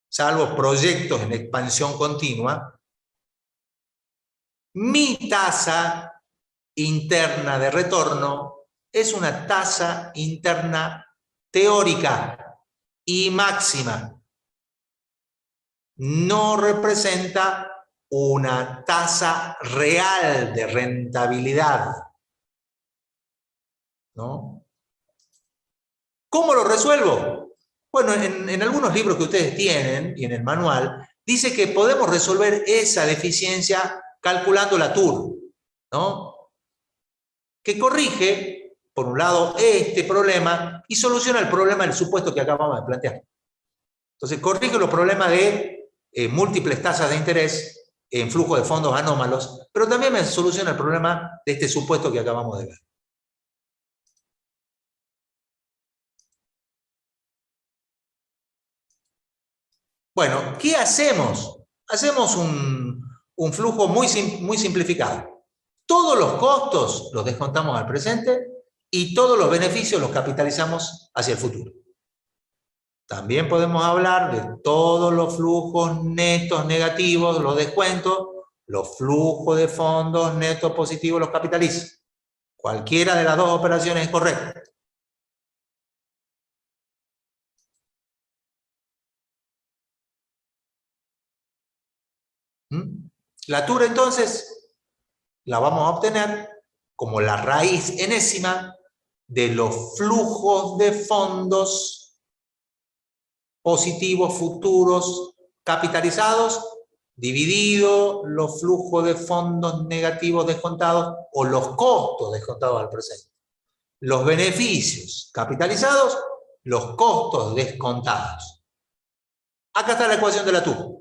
salvo proyectos en expansión continua, mi tasa interna de retorno es una tasa interna teórica y máxima. No representa una tasa real de rentabilidad, ¿no? ¿Cómo lo resuelvo? Bueno, en algunos libros que ustedes tienen y en el manual, dice que podemos resolver esa deficiencia calculando la TUR, ¿no? Que corrige, por un lado, este problema y soluciona el problema del supuesto que acabamos de plantear. Entonces, corrige los problemas de múltiples tasas de interés en flujo de fondos anómalos, pero también me soluciona el problema de este supuesto que acabamos de ver. Bueno, ¿qué hacemos? Hacemos un flujo muy simplificado. Todos los costos los descontamos al presente y todos los beneficios los capitalizamos hacia el futuro. También podemos hablar de todos los flujos netos negativos, los descuentos, los flujos de fondos netos positivos los capitalizo. Cualquiera de las dos operaciones es correcta. La TUR entonces la vamos a obtener como la raíz enésima de los flujos de fondos positivos futuros capitalizados dividido los flujos de fondos negativos descontados o los costos descontados al presente. Los beneficios capitalizados, los costos descontados. Acá está la ecuación de la TUR.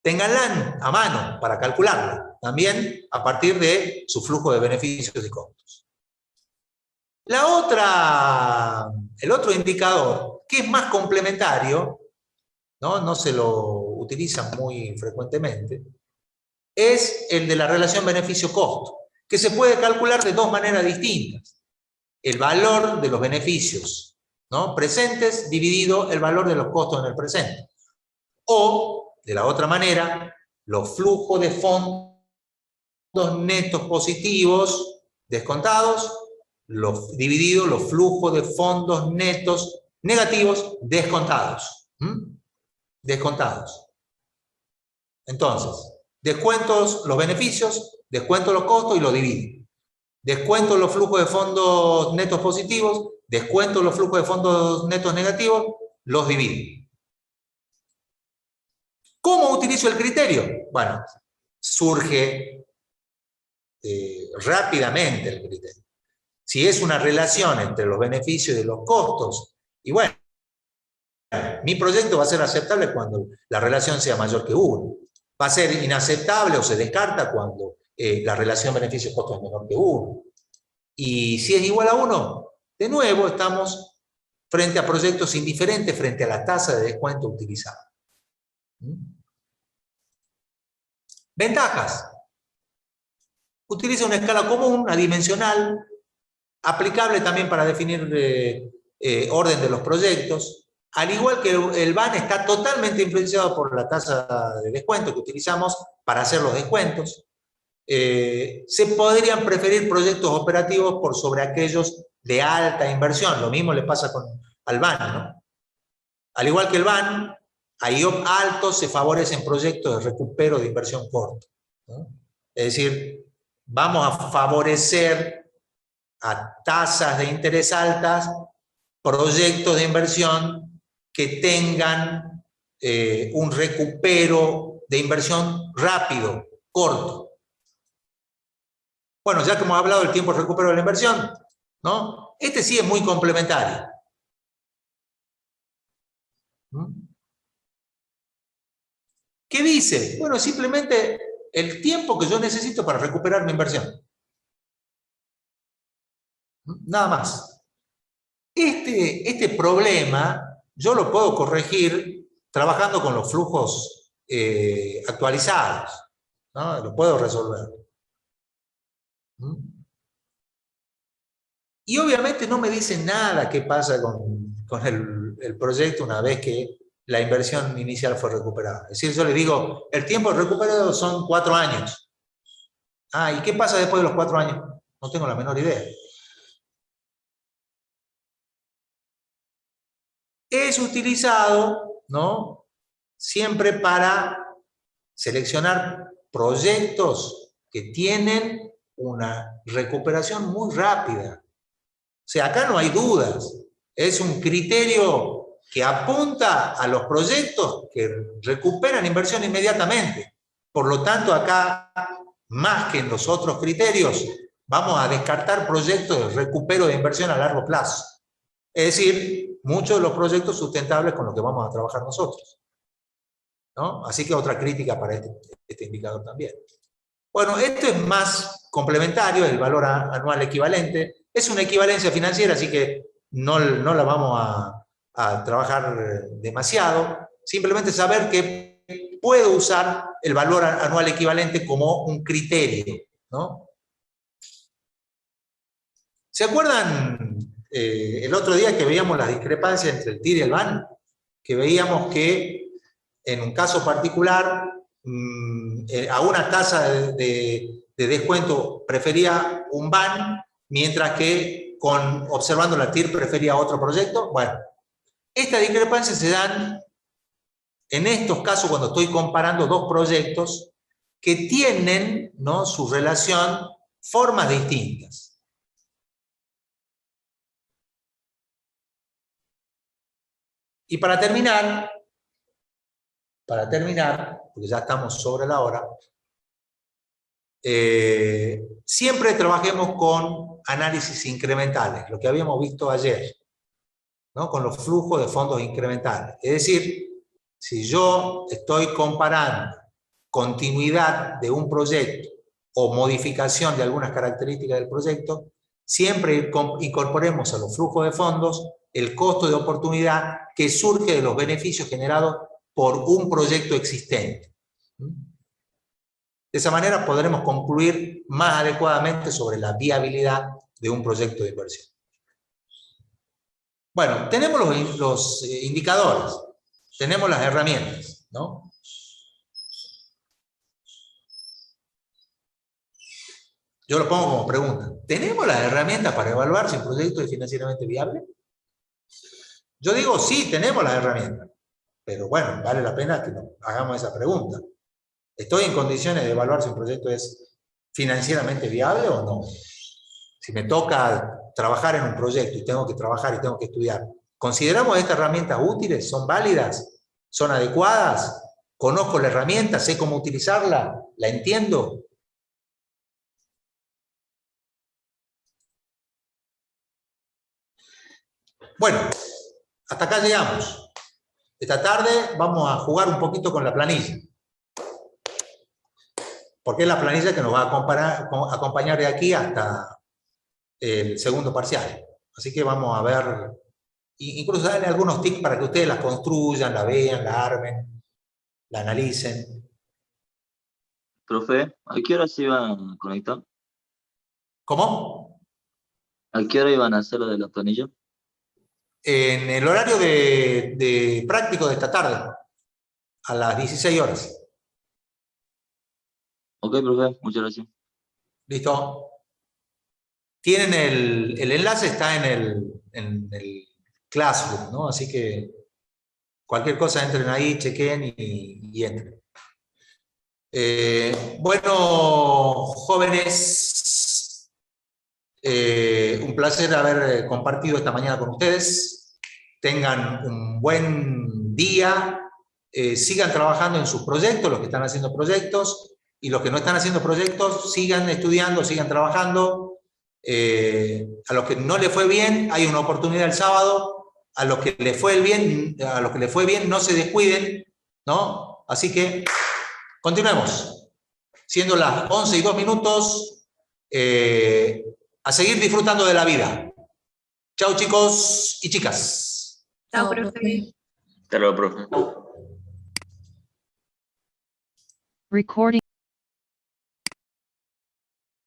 Ténganla a mano para calcularla, también a partir de su flujo de beneficios y costos. El otro indicador, que es más complementario, no se lo utiliza muy frecuentemente, es el de la relación beneficio-costo, que se puede calcular de dos maneras distintas. El valor de los beneficios, ¿no?, presentes dividido el valor de los costos en el presente. O, de la otra manera, los flujos de fondos netos positivos descontados, dividido los flujos de fondos netos negativos descontados. Descontados. Entonces, descuento los beneficios, descuento los costos y lo divido. Descuento los flujos de fondos netos positivos, descuento los flujos de fondos netos negativos, los divido. ¿Cómo utilizo el criterio? Bueno, surge rápidamente el criterio. Si es una relación entre los beneficios y los costos, y bueno, mi proyecto va a ser aceptable cuando la relación sea mayor que 1. Va a ser inaceptable o se descarta cuando la relación beneficio-costo es menor que 1. Y si es igual a 1, de nuevo estamos frente a proyectos indiferentes frente a la tasa de descuento utilizada. Ventajas. Utiliza una escala común, adimensional, aplicable también para definir orden de los proyectos. Al igual que el BAN está totalmente influenciado por la tasa de descuento que utilizamos para hacer los descuentos. Se podrían preferir proyectos operativos por sobre aquellos de alta inversión. Lo mismo le pasa al BAN, ¿no? Al igual que el BAN, a IOP alto se favorecen proyectos de recupero de inversión corta, ¿no? Es decir, vamos a favorecer a tasas de interés altas proyectos de inversión que tengan un recupero de inversión rápido, corto. Bueno, ya que hemos hablado del tiempo de recupero de la inversión, ¿no? Este sí es muy complementario. ¿Qué dice? Bueno, simplemente el tiempo que yo necesito para recuperar mi inversión. Nada más. Este problema yo lo puedo corregir trabajando con los flujos actualizados, ¿no? Lo puedo resolver. Y obviamente no me dice nada qué pasa con el proyecto una vez que la inversión inicial fue recuperada. Es decir, yo le digo, el tiempo de recupero son 4 años. Ah, ¿y qué pasa después de los 4 años? No tengo la menor idea. Es utilizado, ¿no?, siempre para seleccionar proyectos que tienen una recuperación muy rápida. O sea, acá no hay dudas. Es un criterio que apunta a los proyectos que recuperan inversión inmediatamente. Por lo tanto, acá, más que en los otros criterios, vamos a descartar proyectos de recupero de inversión a largo plazo. Es decir, muchos de los proyectos sustentables con los que vamos a trabajar nosotros, ¿no? Así que otra crítica para este indicador también. Bueno, esto es más complementario, el valor anual equivalente. Es una equivalencia financiera, así que no la vamos a trabajar demasiado. Simplemente saber que puedo usar el valor anual equivalente como un criterio, ¿no? ¿Se acuerdan el otro día que veíamos las discrepancias entre el TIR y el BAN? Que veíamos que en un caso particular a una tasa de descuento prefería un BAN, mientras que observando la TIR prefería otro proyecto. Bueno, estas discrepancias se dan en estos casos cuando estoy comparando dos proyectos que tienen, ¿no?, su relación, formas distintas. Y para terminar, porque ya estamos sobre la hora, siempre trabajemos con análisis incrementales, lo que habíamos visto ayer, ¿no?, con los flujos de fondos incrementales. Es decir, si yo estoy comparando continuidad de un proyecto o modificación de algunas características del proyecto, siempre incorporemos a los flujos de fondos el costo de oportunidad que surge de los beneficios generados por un proyecto existente. De esa manera podremos concluir más adecuadamente sobre la viabilidad de un proyecto de inversión. Bueno, tenemos los indicadores, tenemos las herramientas, ¿no? Yo lo pongo como pregunta. ¿Tenemos las herramientas para evaluar si un proyecto es financieramente viable? Yo digo, sí, tenemos las herramientas. Pero bueno, vale la pena que nos hagamos esa pregunta. ¿Estoy en condiciones de evaluar si un proyecto es financieramente viable o no? Si me toca trabajar en un proyecto y tengo que trabajar y tengo que estudiar, ¿consideramos estas herramientas útiles? ¿Son válidas? ¿Son adecuadas? ¿Conozco la herramienta? ¿Sé cómo utilizarla? ¿La entiendo? Bueno, hasta acá llegamos. Esta tarde vamos a jugar un poquito con la planilla. Porque es la planilla que nos va a acompañar de aquí hasta el segundo parcial. Así que vamos a ver, incluso darle algunos tips para que ustedes la construyan, la vean, la armen, la analicen. Profe, ¿a qué hora se iban a conectar? ¿Cómo? ¿A qué hora iban a hacer lo de la planilla? En el horario de práctico de esta tarde, a las 16 horas. Ok, profe, muchas gracias. ¿Listo? Tienen el enlace, está en el Classroom, ¿no? Así que cualquier cosa entren ahí, chequen y entren. Bueno, jóvenes, un placer haber compartido esta mañana con ustedes. Tengan un buen día. Sigan trabajando en sus proyectos, los que están haciendo proyectos, y los que no están haciendo proyectos, sigan estudiando, sigan trabajando. A los que no les fue bien, hay una oportunidad el sábado. A los que les fue bien, no se descuiden, ¿no? Así que continuemos. Siendo las 11:02, a seguir disfrutando de la vida. Chao, chicos y chicas. Chao, profe. Hasta luego, profe. Recording